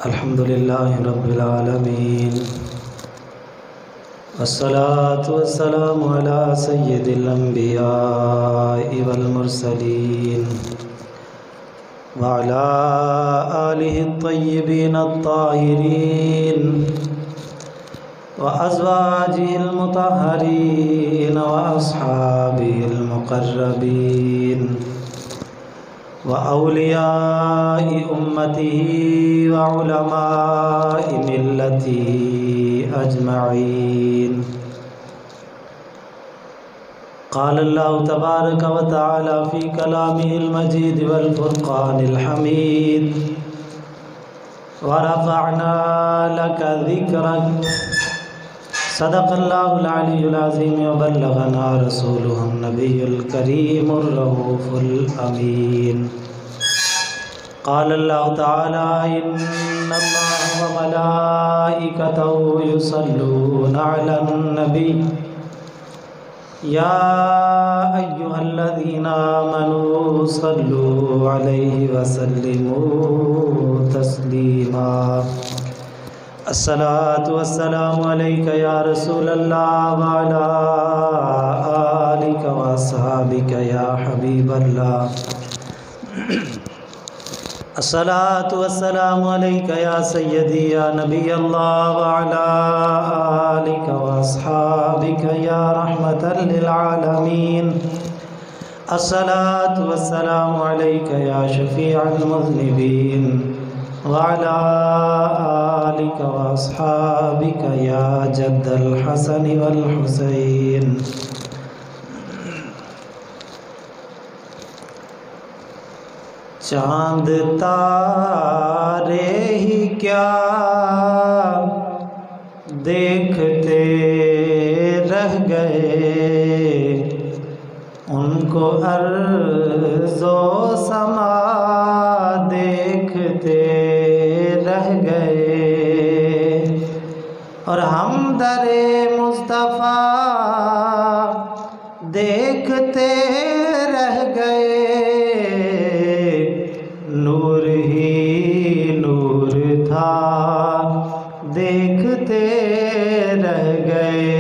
الحمد لله رب العالمين، والصلاة والسلام على سيد الأنبياء والمرسلين وعلى آله الطيبين الطاهرين وأزواجه المطهرين وأصحابه المقربين وأولياء أمته وعلماء ملته أجمعين. قال الله تبارك وتعالى في كلامه المجيد والفرقان الحميد: ورفعنا لك ذكرك. صدق الله العلي العظيم وبلغنا رسوله النبي الكريم الرؤوف الأمين. قال الله تعالى: إن الله وملائكته يصلون على النبي يا أيها الذين آمنوا صلوا عليه وسلموا تسليما. الصلاة والسلام عليك يا رسول الله وعلى آلك وأصحابك يا حبيب الله. الصلاة والسلام عليك يا سيدي يا نبي الله وعلى آلك وأصحابك يا رحمة للعالمين. الصلاة والسلام عليك يا شفيع المذنبين وعلى آلك وأصحابك يا جد الحسن والحسين. چاند تارے ہی کیا دیکھتے رہ گئے، ان کو ارض و سما دیکھتے رہ گئے، اور ہم در مصطفیٰ دیکھتے رہ گئے. نور ہی نور تھا دیکھتے رہ گئے،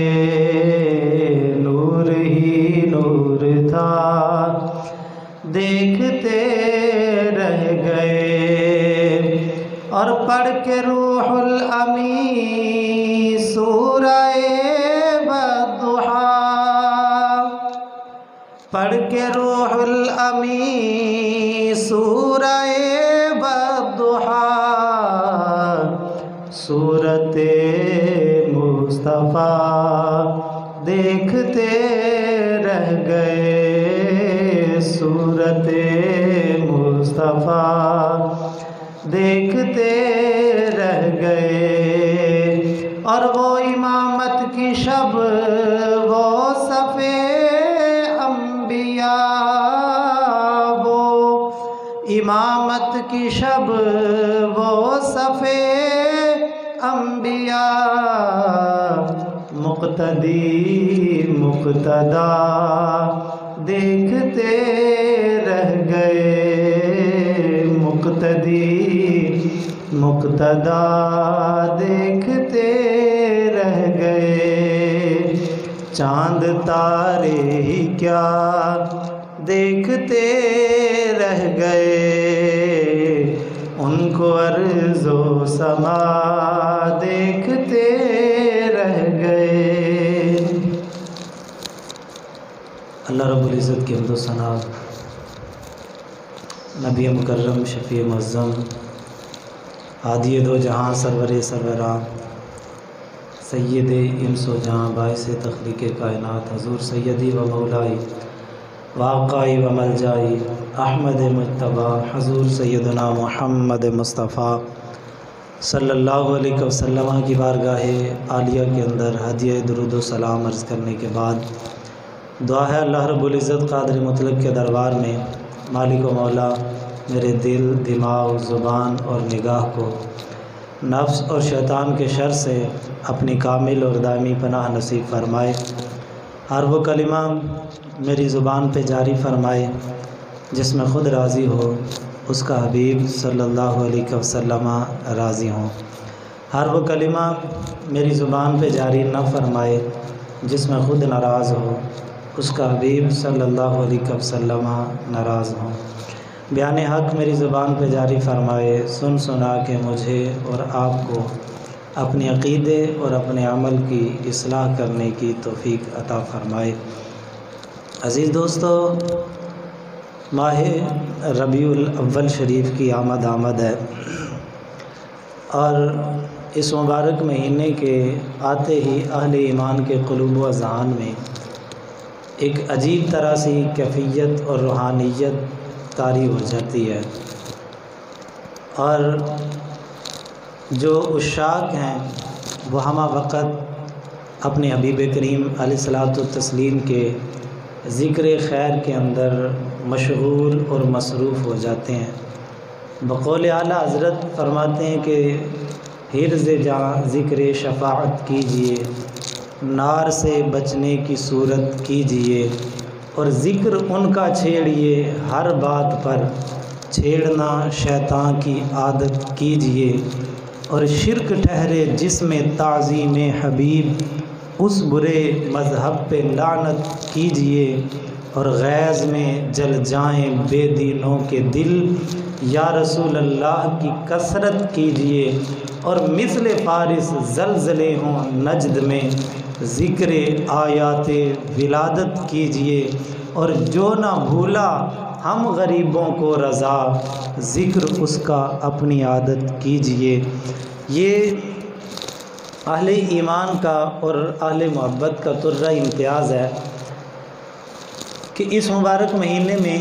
نور ہی نور تھا دیکھتے رہ گئے. اور پڑھ کے روح الامین سورہ والضحیٰ، پڑھ کے روح الامین سورہ والضحیٰ، صورت مصطفیٰ دیکھتے رہ گئے، صورت مصطفیٰ دیکھتے رہ گئے. اور وہ امامت کی شب، وہ صفِ انبیاء، وہ امامت کی شب، وہ صفِ انبیاء، مقتدی مقتدا دیکھتے رہ گئے، مقتدی مقتدا دیکھتے رہ گئے. چاند تارے ہی کیا دیکھتے رہ گئے، ان کو ارض و سما دیکھتے رہ گئے. اللہ رب العزت کی حمد و ثنا، نبی مکرم شفیع معظم ہادی دو جہاں سرور سروراں سید انس و جہاں باعث تخلیق کائنات حضور سیدی و مولائی واقعی و ملجائی احمد مجتبیٰ حضور سیدنا محمد مصطفیٰ صلی اللہ علیہ وسلم کی بارگاہ عالیہ کے اندر ہدیہ درود و سلام عرض کرنے کے بعد دعا ہے اللہ رب العزت قادر مطلق کے دربار میں، مالک و مولا میرے دل، دماغ، زبان اور نگاہ کو نفس اور شیطان کے شر سے اپنی کامل اور دائمی پناہ نصیب فرمائے. ہر وہ کلمہ میری زبان پہ جاری فرمائے جس میں خود راضی ہو اس کا حبیب صلی اللہ علیہ وسلم راضی ہوں۔ ہر وہ کلمہ میری زبان پہ جاری نہ فرمائے جس میں خود ناراض ہو، اس کا حبیب صلی اللہ علیہ وسلم ناراض ہوں۔ بیان حق میری زبان پہ جاری فرمائے، سن سنا کے مجھے اور آپ کو اپنے عقیدے اور اپنے عمل کی اصلاح کرنے کی توفیق عطا فرمائے۔ عزیز دوستو، ماہ ربیع الاول شریف کی آمد ہے، اور اس مبارک مہینے کے آتے ہی اہل ایمان کے قلوب و اذہان میں ایک عجیب طرح سی کیفیت اور روحانیت طاری ہو جاتی ہے، اور جو عشاق ہیں وہ ہمہ وقت اپنے حبیب کریم علیہ الصلاۃ والتسلیم کے ذکر خیر کے اندر مشغول اور مصروف ہو جاتے ہیں۔ بقول اعلیٰ حضرت فرماتے ہیں کہ حرز جاں ذکر شفاعت کیجئے، نار سے بچنے کی صورت کیجئے، اور ذکر ان کا چھیڑیے، ہر بات پر چھیڑنا شیطان کی عادت کیجئے، اور شرک ٹھہرے جس میں تعظیم حبیب، اس برے مذہب پہ لعنت کیجئے، اور غیظ میں جل جائیں بے دینوں کے دل، یا رسول اللہ کی کثرت کیجئے، اور مثل فارس زلزلے ہوں نجد میں، ذکر آیات ولادت کیجئے، اور جو نہ بھولا ہم غریبوں کو رضا، ذکر اس کا اپنی عادت کیجئے۔ یہ اہل ایمان کا اور اہل محبت کا ترہ امتیاز ہے کہ اس مبارک مہینے میں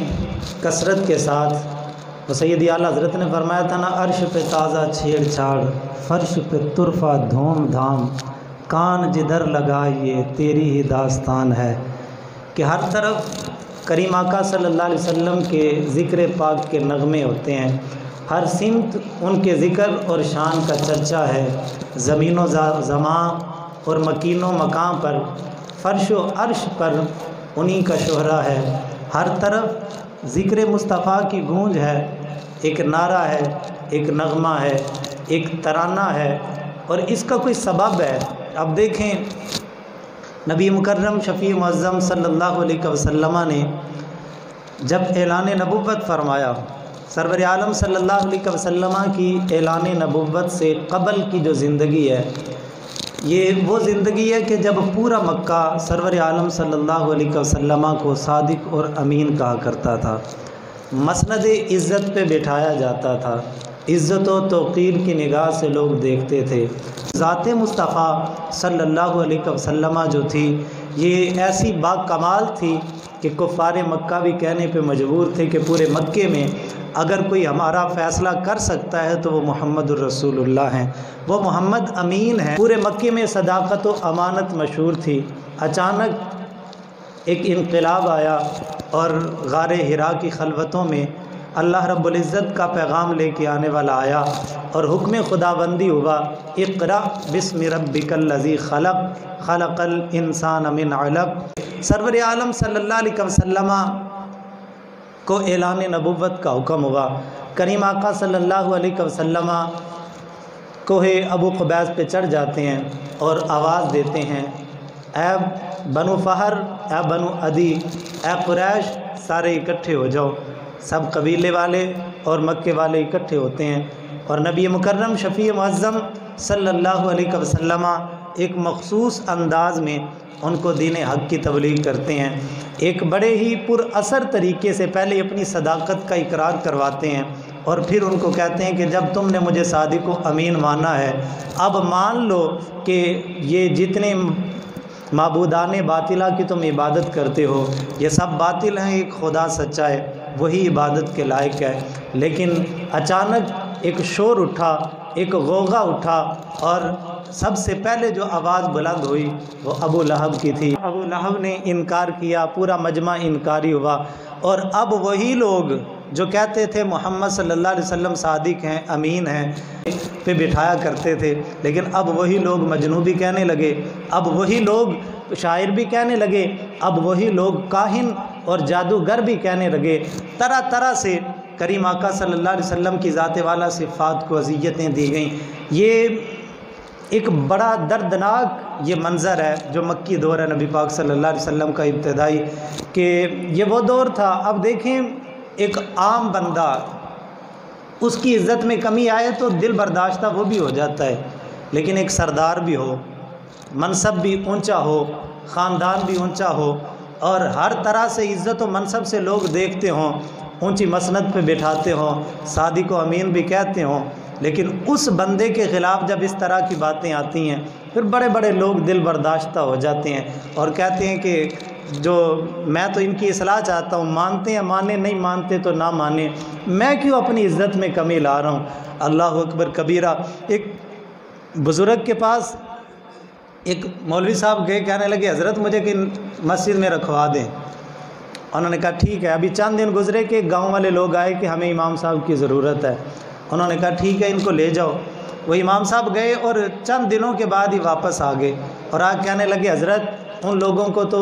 کثرت کے ساتھ، وہ سیدی اعلیٰ حضرت نے فرمایا تھا نا، عرش پہ تازہ چھیڑ چھاڑ، فرش پہ طرفہ دھوم دھام، کان جدھر لگائیے تیری ہی داستان ہے، کہ ہر طرف کریم آقا صلی اللہ علیہ وسلم کے ذکر پاک کے نغمے ہوتے ہیں، ہر سمت ان کے ذکر اور شان کا چرچا ہے، زمین و زمان اور مکین و مکان پر، فرش و عرش پر انہی کا شہرہ ہے، ہر طرف ذکر مصطفیٰ کی گونج ہے، ایک نعرہ ہے، ایک نغمہ ہے، ایک ترانہ ہے، اور اس کا کوئی سبب ہے۔ اب دیکھیں، نبی مکرم شفیع معظم صلی اللہ علیہ وسلم نے جب اعلان نبوت فرمایا، سرور عالم صلی اللہ علیہ وسلم کی اعلان نبوت سے قبل کی جو زندگی ہے، یہ وہ زندگی ہے کہ جب پورا مکہ سرور عالم صلی اللہ علیہ وسلم کو صادق اور امین کہا کرتا تھا، مسند عزت پہ بٹھایا جاتا تھا، عزت و توقیر کی نگاہ سے لوگ دیکھتے تھے۔ ذات مصطفیٰ صلی اللہ علیہ وسلم جو تھی، یہ ایسی با کمال تھی کہ کفار مکہ بھی کہنے پہ مجبور تھے کہ پورے مکے میں اگر کوئی ہمارا فیصلہ کر سکتا ہے تو وہ محمد الرسول اللہ ہیں، وہ محمد امین ہیں۔ پورے مکے میں صداقت و امانت مشہور تھی۔ اچانک ایک انقلاب آیا اور غار حرا کی خلوتوں میں اللہ رب العزت کا پیغام لے کے آنے والا آیا، اور حکم خداوندی ہوا، اقرأ بسم ربک الذی خلق، خلق الانسان من علق۔ سرور عالم صلی اللہ علیہ وسلم کو اعلان نبوت کا حکم ہوا۔ کریم آقا صلی اللہ علیہ وسلم کوہ ابو قبیس پہ چڑھ جاتے ہیں اور آواز دیتے ہیں، اے بنو فہر، اے بنو عدی، اے قریش، سارے اکٹھے ہو جاؤ۔ سب قبیلے والے اور مکے والے اکٹھے ہوتے ہیں، اور نبی مکرم شفیع معظم صلی اللہ علیہ وسلم ایک مخصوص انداز میں ان کو دین حق کی تبلیغ کرتے ہیں۔ ایک بڑے ہی پر اثر طریقے سے پہلے اپنی صداقت کا اقرار کرواتے ہیں، اور پھر ان کو کہتے ہیں کہ جب تم نے مجھے صادق و امین مانا ہے، اب مان لو کہ یہ جتنے معبودان باطلہ کی تم عبادت کرتے ہو، یہ سب باطل ہیں، ایک خدا سچا ہے، وہی عبادت کے لائق ہے۔ لیکن اچانک ایک شور اٹھا، ایک غوغا اٹھا، اور سب سے پہلے جو آواز بلند ہوئی وہ ابو لہب کی تھی۔ ابو لہب نے انکار کیا، پورا مجمع انکاری ہوا، اور اب وہی لوگ جو کہتے تھے محمد صلی اللہ علیہ وسلم صادق ہیں، امین ہیں، پہ بٹھایا کرتے تھے، لیکن اب وہی لوگ مجنون بھی کہنے لگے، اب وہی لوگ شاعر بھی کہنے لگے، اب وہی لوگ کاہن اور جادوگر بھی کہنے لگے، طرح طرح سے کریم آقا صلی اللہ علیہ وسلم کی ذات والا صفات کو اذیتیں دی گئیں۔ یہ ایک بڑا دردناک یہ منظر ہے جو مکی دور ہے نبی پاک صلی اللہ علیہ وسلم کا ابتدائی، کہ یہ وہ دور تھا۔ اب دیکھیں ایک عام بندہ اس کی عزت میں کمی آئے تو دل برداشتہ وہ بھی ہو جاتا ہے، لیکن ایک سردار بھی ہو، منصب بھی اونچا ہو، خاندان بھی اونچا ہو، اور ہر طرح سے عزت و منصب سے لوگ دیکھتے ہوں، اونچی مسند پہ بٹھاتے ہوں، صادق و امین بھی کہتے ہوں، لیکن اس بندے کے خلاف جب اس طرح کی باتیں آتی ہیں پھر بڑے بڑے لوگ دل برداشتہ ہو جاتے ہیں اور کہتے ہیں کہ جو میں تو ان کی اصلاح چاہتا ہوں، مانتے ہیں مانے، نہیں مانتے تو نہ مانے، میں کیوں اپنی عزت میں کمی لا رہا ہوں۔ اللہ اکبر کبیرہ۔ ایک بزرگ کے پاس ایک مولوی صاحب گئے، کہنے لگے حضرت مجھے کہ مسجد میں رکھوا دیں۔ انہوں نے کہا ٹھیک ہے۔ ابھی چند دن گزرے کہ گاؤں والے لوگ آئے کہ ہمیں امام صاحب کی ضرورت ہے۔ انہوں نے کہا ٹھیک ہے ان کو لے جاؤ۔ وہ امام صاحب گئے اور چند دنوں کے بعد ہی واپس آ گئے اور آ کہنے لگے حضرت ان لوگوں کو تو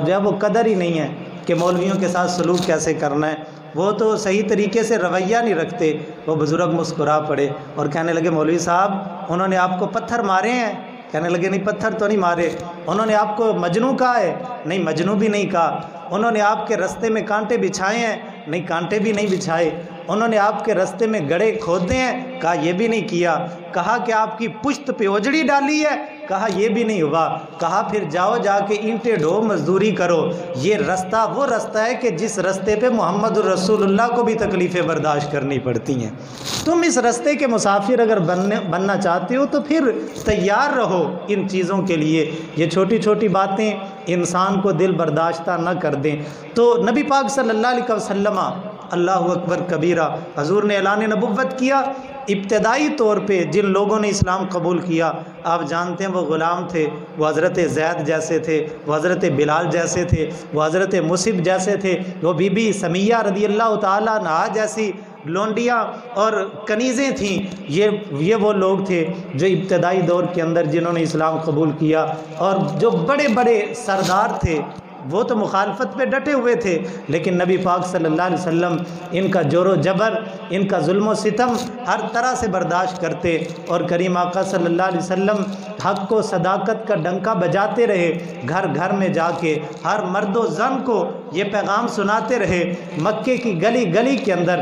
جو ہے وہ قدر ہی نہیں ہے کہ مولویوں کے ساتھ سلوک کیسے کرنا ہے، وہ تو صحیح طریقے سے رویہ نہیں رکھتے۔ وہ بزرگ مسکرا پڑے اور کہنے لگے مولوی صاحب انہوں نے آپ کو پتھر مارے ہیں؟ کہنے لگے نہیں پتھر تو نہیں مارے۔ انہوں نے آپ کو مجنوں کہا ہے؟ نہیں مجنوں بھی نہیں کہا۔ انہوں نے آپ کے رستے میں کانٹے بچھائے ہیں؟ نہیں کانٹے بھی نہیں بچھائے۔ انہوں نے آپ کے رستے میں گڑھے کھودے ہیں؟ کہا یہ بھی نہیں کیا۔ کہا کہ آپ کی پشت پہ اجڑی ڈالی ہے؟ کہا یہ بھی نہیں ہوا۔ کہا پھر جاؤ جا کے اینٹیں ڈھو مزدوری کرو۔ یہ رستہ وہ رستہ ہے کہ جس رستے پہ محمد الرسول اللہ کو بھی تکلیفیں برداشت کرنی پڑتی ہیں۔ تم اس رستے کے مسافر اگر بننا چاہتے ہو تو پھر تیار رہو ان چیزوں کے لیے۔ یہ چھوٹی چھوٹی باتیں انسان کو دل برداشتہ نہ کر دیں۔ تو نبی پاک صلی اللہ علیہ وسلم، اللہ اکبر کبیرہ، حضور نے اعلان نبوت کیا۔ ابتدائی طور پہ جن لوگوں نے اسلام قبول کیا آپ جانتے ہیں وہ غلام تھے، وہ حضرت زید جیسے تھے، وہ حضرت بلال جیسے تھے، وہ حضرت مصعب جیسے تھے، وہ بی بی سمیہ رضی اللہ تعالیٰ عنہا جیسی لونڈیاں اور کنیزیں تھیں۔ یہ وہ لوگ تھے جو ابتدائی دور کے اندر جنہوں نے اسلام قبول کیا، اور جو بڑے بڑے سردار تھے وہ تو مخالفت پہ ڈٹے ہوئے تھے، لیکن نبی پاک صلی اللہ علیہ وسلم ان کا جور و جبر، ان کا ظلم و ستم ہر طرح سے برداشت کرتے، اور کریم آقا صلی اللہ علیہ وسلم حق و صداقت کا ڈنکا بجاتے رہے، گھر گھر میں جا کے ہر مرد و زن کو یہ پیغام سناتے رہے۔ مکے کی گلی گلی کے اندر،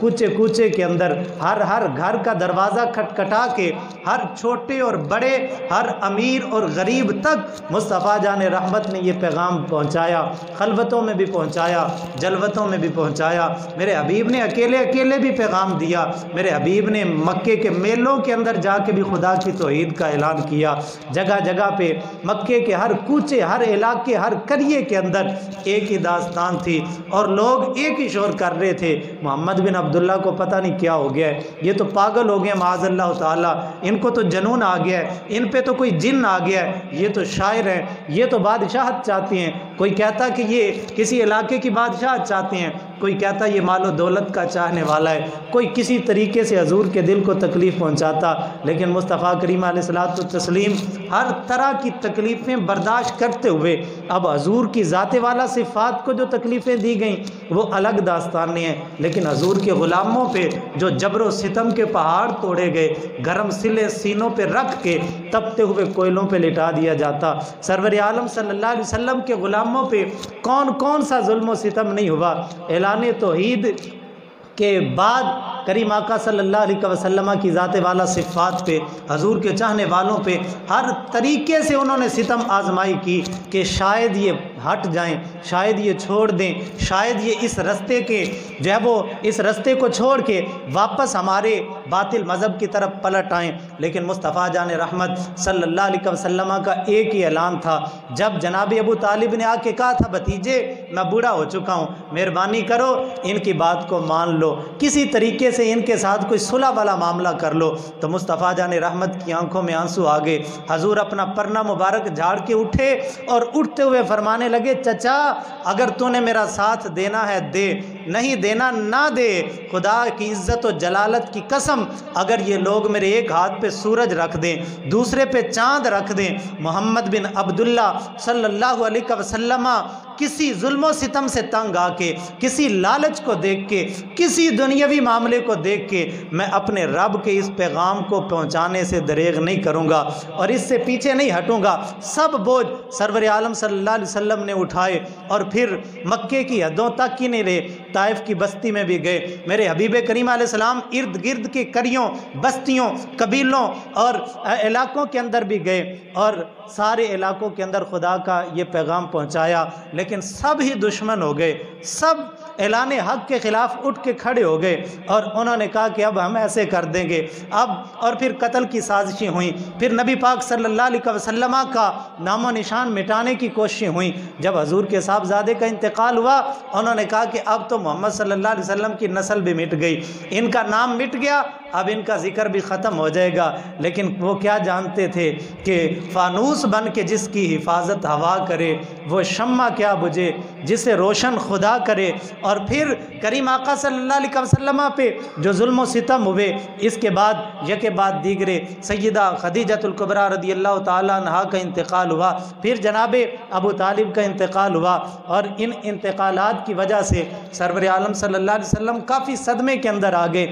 کوچے کوچے کے اندر، ہر گھر کا دروازہ کھٹکھٹا کے ہر چھوٹے اور بڑے، ہر امیر اور غریب تک مصطفیٰ جان رحمت نے یہ پیغام پہنچایا، خلوتوں میں بھی پہنچایا، جلوتوں میں بھی پہنچایا۔ میرے حبیب نے اکیلے اکیلے بھی پیغام دیا، میرے حبیب نے مکے کے میلوں کے اندر جا کے بھی خدا کی توحید کا اعلان کیا۔ جگہ جگہ پہ مکے کے ہر کوچے، ہر علاقے، ہر قریے کے اندر ایک ہی داستان تھی، اور لوگ ایک ہی شور کر رہے تھے، محمد بن عبداللہ کو پتہ نہیں کیا ہو گیا ہے، یہ تو پاگل ہو گئے معاذ اللہ تعالیٰ، ان کو تو جنون آ گیا ہے، ان پہ تو کوئی جن آ گیا ہے، یہ تو شاعر ہیں، یہ تو بادشاہت چاہتے ہیں۔ کوئی کہتا کہ یہ کسی علاقے کی بادشاہت چاہتے ہیں، کوئی کہتا یہ مال و دولت کا چاہنے والا ہے، کوئی کسی طریقے سے حضور کے دل کو تکلیف پہنچاتا، لیکن مصطفیٰ کریم علیہ الصلوۃ والتسلیم ہر طرح کی تکلیفیں برداشت کرتے ہوئے، اب حضور کی ذات والا صفات کو جو تکلیفیں دی گئیں وہ الگ داستانیں ہیں، لیکن حضور کے غلاموں پہ جو جبر و ستم کے پہاڑ توڑے گئے، گرم سلے سینوں پہ رکھ کے تپتے ہوئے کوئلوں پہ لٹا دیا جاتا۔ سرور عالم صلی اللہ علیہ وسلم کے غلاموں پہ کون سا ظلم و ستم نہیں ہوا۔ اعلان توحید کے بعد کریم آقا صلی اللہ علیہ وسلم کی ذات والا صفات پہ، حضور کے چاہنے والوں پہ ہر طریقے سے انہوں نے ستم آزمائی کی کہ شاید یہ ہٹ جائیں، شاید یہ چھوڑ دیں، شاید یہ اس رستے کے جو ہے وہ اس رستے کو چھوڑ کے واپس ہمارے باطل مذہب کی طرف پلٹ آئیں، لیکن مصطفیٰ جان رحمت صلی اللہ علیہ وسلم کا ایک ہی اعلان تھا۔ جب جناب ابو طالب نے آ کے کہا تھا بھتیجے میں بوڑھا ہو چکا ہوں، مہربانی کرو ان کی بات کو مان لو، کسی طریقے سے ان کے ساتھ کوئی صلح والا معاملہ کر لو، تو مصطفیٰ جان رحمت کی آنکھوں میں آنسو آ گئے۔ حضور اپنا پرنا مبارک جھاڑ کے اٹھے اور اٹھتے ہوئے فرمانے لگے چچا اگر تو نے میرا ساتھ دینا ہے دے، نہیں دینا نہ دے، خدا کی عزت و جلالت کی قسم اگر یہ لوگ میرے ایک ہاتھ پہ سورج رکھ دیں، دوسرے پہ چاند رکھ دیں، محمد بن عبداللہ صلی اللہ علیہ وسلم کسی ظلم و ستم سے تنگ آ کے، کسی لالچ کو دیکھ کے، کسی دنیاوی معاملے کو دیکھ کے میں اپنے رب کے اس پیغام کو پہنچانے سے دریغ نہیں کروں گا اور اس سے پیچھے نہیں ہٹوں گا۔ سب بوجھ سرور عالم صلی اللہ علیہ وسلم نے اٹھائے اور پھر مکے کی حدوں تک ہی نہیں رہے، طائف کی بستی میں بھی گئے۔ میرے حبیب کریم علیہ السلام ارد گرد کے قریوں، بستیوں، قبیلوں اور علاقوں کے اندر بھی گئے اور سارے علاقوں کے اندر خدا کا یہ پیغام پہنچایا، لیکن سب ہی دشمن ہو گئے، سب اعلان حق کے خلاف اٹھ کے کھڑے ہو گئے اور انہوں نے کہا کہ اب ہم ایسے کر دیں گے اب، اور پھر قتل کی سازشیں ہوئیں، پھر نبی پاک صلی اللہ علیہ وسلم کا نام و نشان مٹانے کی کوششیں ہوئیں۔ جب حضور کے صاحبزادے کا انتقال ہوا، انہوں نے کہا کہ اب تو محمد صلی اللہ علیہ وسلم کی نسل بھی مٹ گئی، ان کا نام مٹ گیا، اب ان کا ذکر بھی ختم ہو جائے گا۔ لیکن وہ کیا جانتے تھے کہ فانوس بن کے جس کی حفاظت ہوا کرے، وہ شمع کیا بجھے جسے روشن خدا کرے۔ اور پھر کریم آقا صلی اللہ علیہ وسلم پہ جو ظلم و ستم ہوئے، اس کے بعد یکے بعد دیگرے سیدہ خدیجۃ الکبریٰ رضی اللہ تعالیٰ عنہا کا انتقال ہوا، پھر جناب ابو طالب کا انتقال ہوا، اور ان انتقالات کی وجہ سے سرور عالم صلی اللہ علیہ وسلم کافی صدمے کے اندر آ گئے۔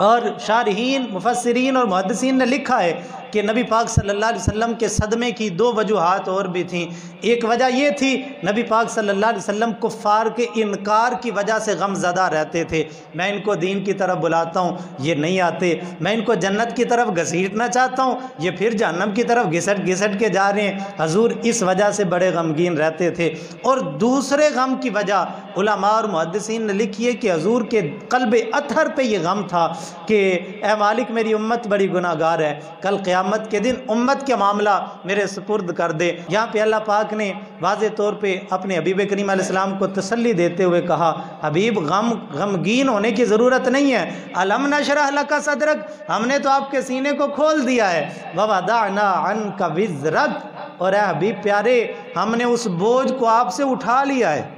اور شارحین، مفسرین اور محدثین نے لکھا ہے کہ نبی پاک صلی اللہ علیہ وسلم کے صدمے کی دو وجوہات اور بھی تھیں۔ ایک وجہ یہ تھی، نبی پاک صلی اللہ علیہ وسلم کفار کے انکار کی وجہ سے غم زدہ رہتے تھے، میں ان کو دین کی طرف بلاتا ہوں یہ نہیں آتے، میں ان کو جنت کی طرف گھسیٹنا چاہتا ہوں یہ پھر جہنم کی طرف گھسٹ گھسٹ کے جا رہے ہیں۔ حضور اس وجہ سے بڑے غمگین رہتے تھے۔ اور دوسرے غم کی وجہ علماء اور محدثین نے لکھی ہے کہ حضور کے قلب اطہر پہ یہ غم تھا کہ اے مالک میری امت بڑی گناہ گار ہے، کل قیامت کے دن امت کے معاملہ میرے سپرد کر دے۔ یہاں پہ اللہ پاک نے واضح طور پہ اپنے حبیب کریم علیہ السلام کو تسلی دیتے ہوئے کہا، حبیب غمگین ہونے کی ضرورت نہیں ہے، الم نشرح لک صدرک، ہم نے تو آپ کے سینے کو کھول دیا ہے، ووضعنا عنک وزرک، اور اے حبیب پیارے ہم نے اس بوجھ کو آپ سے اٹھا لیا ہے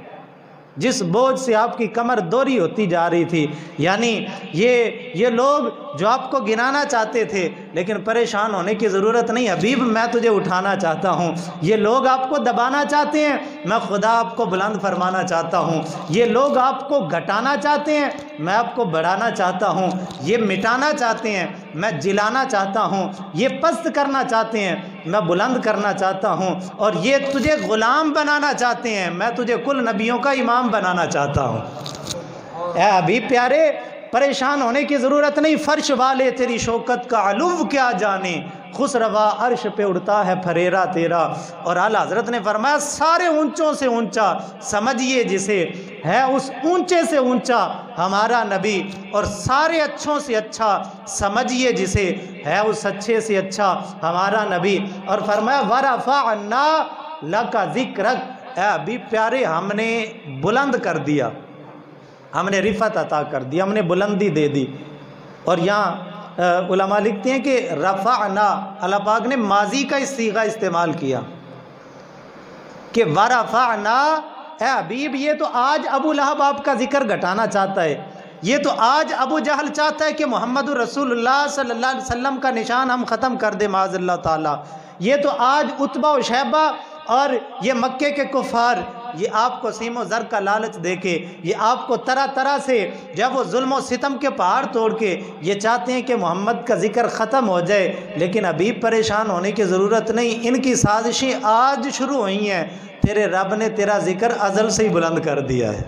جس بوجھ سے آپ کی کمر دوری ہوتی جا رہی تھی۔ یعنی یہ لوگ جو آپ کو گنانا چاہتے تھے، لیکن پریشان ہونے کی ضرورت نہیں، حبیب میں تجھے اٹھانا چاہتا ہوں۔ یہ لوگ آپ کو دبانا چاہتے ہیں، میں خدا آپ کو بلند فرمانا چاہتا ہوں۔ یہ لوگ آپ کو گھٹانا چاہتے ہیں، میں آپ کو بڑھانا چاہتا ہوں۔ یہ مٹانا چاہتے ہیں، میں جلانا چاہتا ہوں۔ یہ پست کرنا چاہتے ہیں، میں بلند کرنا چاہتا ہوں۔ اور یہ تجھے غلام بنانا چاہتے ہیں، میں تجھے کل نبیوں کا امام بنانا چاہتا ہوں۔ اے حبیب پیارے پریشان ہونے کی ضرورت نہیں، فرش والے تیری شوکت کا علو کیا جانے، خسروا عرش پہ اڑتا ہے پھریرا تیرا۔ اور اعلیٰ حضرت نے فرمایا سارے اونچوں سے اونچا سمجھیے جسے، ہے اس اونچے سے اونچا ہمارا نبی، اور سارے اچھوں سے اچھا سمجھیے جسے، ہے اس اچھے سے اچھا ہمارا نبی۔ اور فرمایا ورفعنا لک ذکرک، اے حبیب پیارے ہم نے بلند کر دیا، ہم نے رفعت عطا کر دی، ہم نے بلندی دے دی۔ اور یہاں علماء لکھتے ہیں کہ رفعنا، اللہ پاک نے ماضی کا صیغہ استعمال کیا کہ ورفعنا، اے حبیب یہ تو آج ابو لہب آپ کا ذکر گھٹانا چاہتا ہے، یہ تو آج ابو جہل چاہتا ہے کہ محمد رسول اللہ صلی اللہ علیہ وسلم کا نشان ہم ختم کر دیں معاذ اللہ تعالی، یہ تو آج عتبہ و شیبہ اور یہ مکے کے کفار یہ آپ کو سیم و زر کا لالچ دے کے، یہ آپ کو طرح طرح سے جب وہ ظلم و ستم کے پہاڑ توڑ کے یہ چاہتے ہیں کہ محمد کا ذکر ختم ہو جائے، لیکن ابھی پریشان ہونے کی ضرورت نہیں، ان کی سازشیں آج شروع ہوئی ہیں، تیرے رب نے تیرا ذکر ازل سے ہی بلند کر دیا ہے۔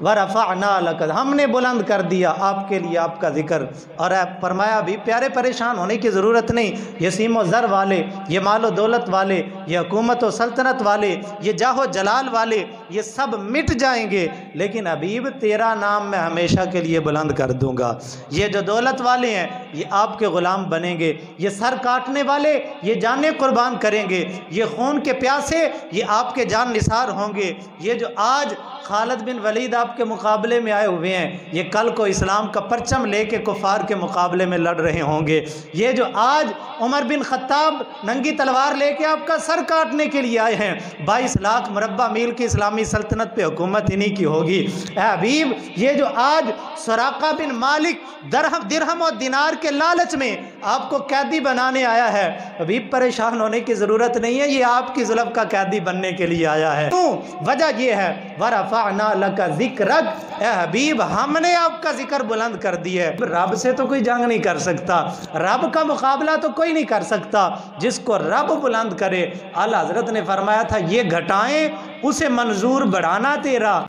وَرَفَعْنَا لَكَ، ہم نے بلند کر دیا آپ کے لیے آپ کا ذکر۔ اور فرمایا بھی پیارے پریشان ہونے کی ضرورت نہیں، یہ سیم و زر والے، یہ مال و دولت والے، یہ حکومت و سلطنت والے، یہ جاہ و جلال والے، یہ سب مٹ جائیں گے، لیکن حبیب تیرا نام میں ہمیشہ کے لیے بلند کر دوں گا۔ یہ جو دولت والے ہیں یہ آپ کے غلام بنیں گے، یہ سر کاٹنے والے یہ جانیں قربان کریں گے، یہ خون کے پیاسے یہ آپ کے جان نثار ہوں گے، یہ جو آج خالد بن ولید آپ کے مقابلے میں آئے ہوئے ہیں یہ کل کو اسلام کا پرچم لے کے کفار کے مقابلے میں لڑ رہے ہوں گے، یہ جو آج عمر بن خطاب ننگی تلوار لے کے آپ کا سر کاٹنے کے لیے آئے ہیں، 22 لاکھ مربع میل کی اسلامی اسلامی سلطنت پہ حکومت انہی کی ہوگی۔ اے حبیب یہ جو آج سراقہ بن مالک درہم اور دینار کے لالچ میں آپ کو قیدی بنانے آیا ہے، حبیب پریشان ہونے کی ضرورت نہیں ہے، یہ آپ کی زلف کا قیدی بننے کے لیے آیا ہے۔ کیوں؟ وجہ یہ ہے وَرَفَعْنَا لَكَ ذِكْرَكَ، اے حبیب ہم نے آپ کا ذکر بلند کر دی ہے۔ رب سے تو کوئی جنگ نہیں کر سکتا، رب کا مقابلہ تو کوئی نہیں کر سکتا، جس کو رب بلند کرے۔ اعلیٰ حضرت نے فرمایا تھا یہ گھٹائیں اسے منظور بڑھانا تیرا۔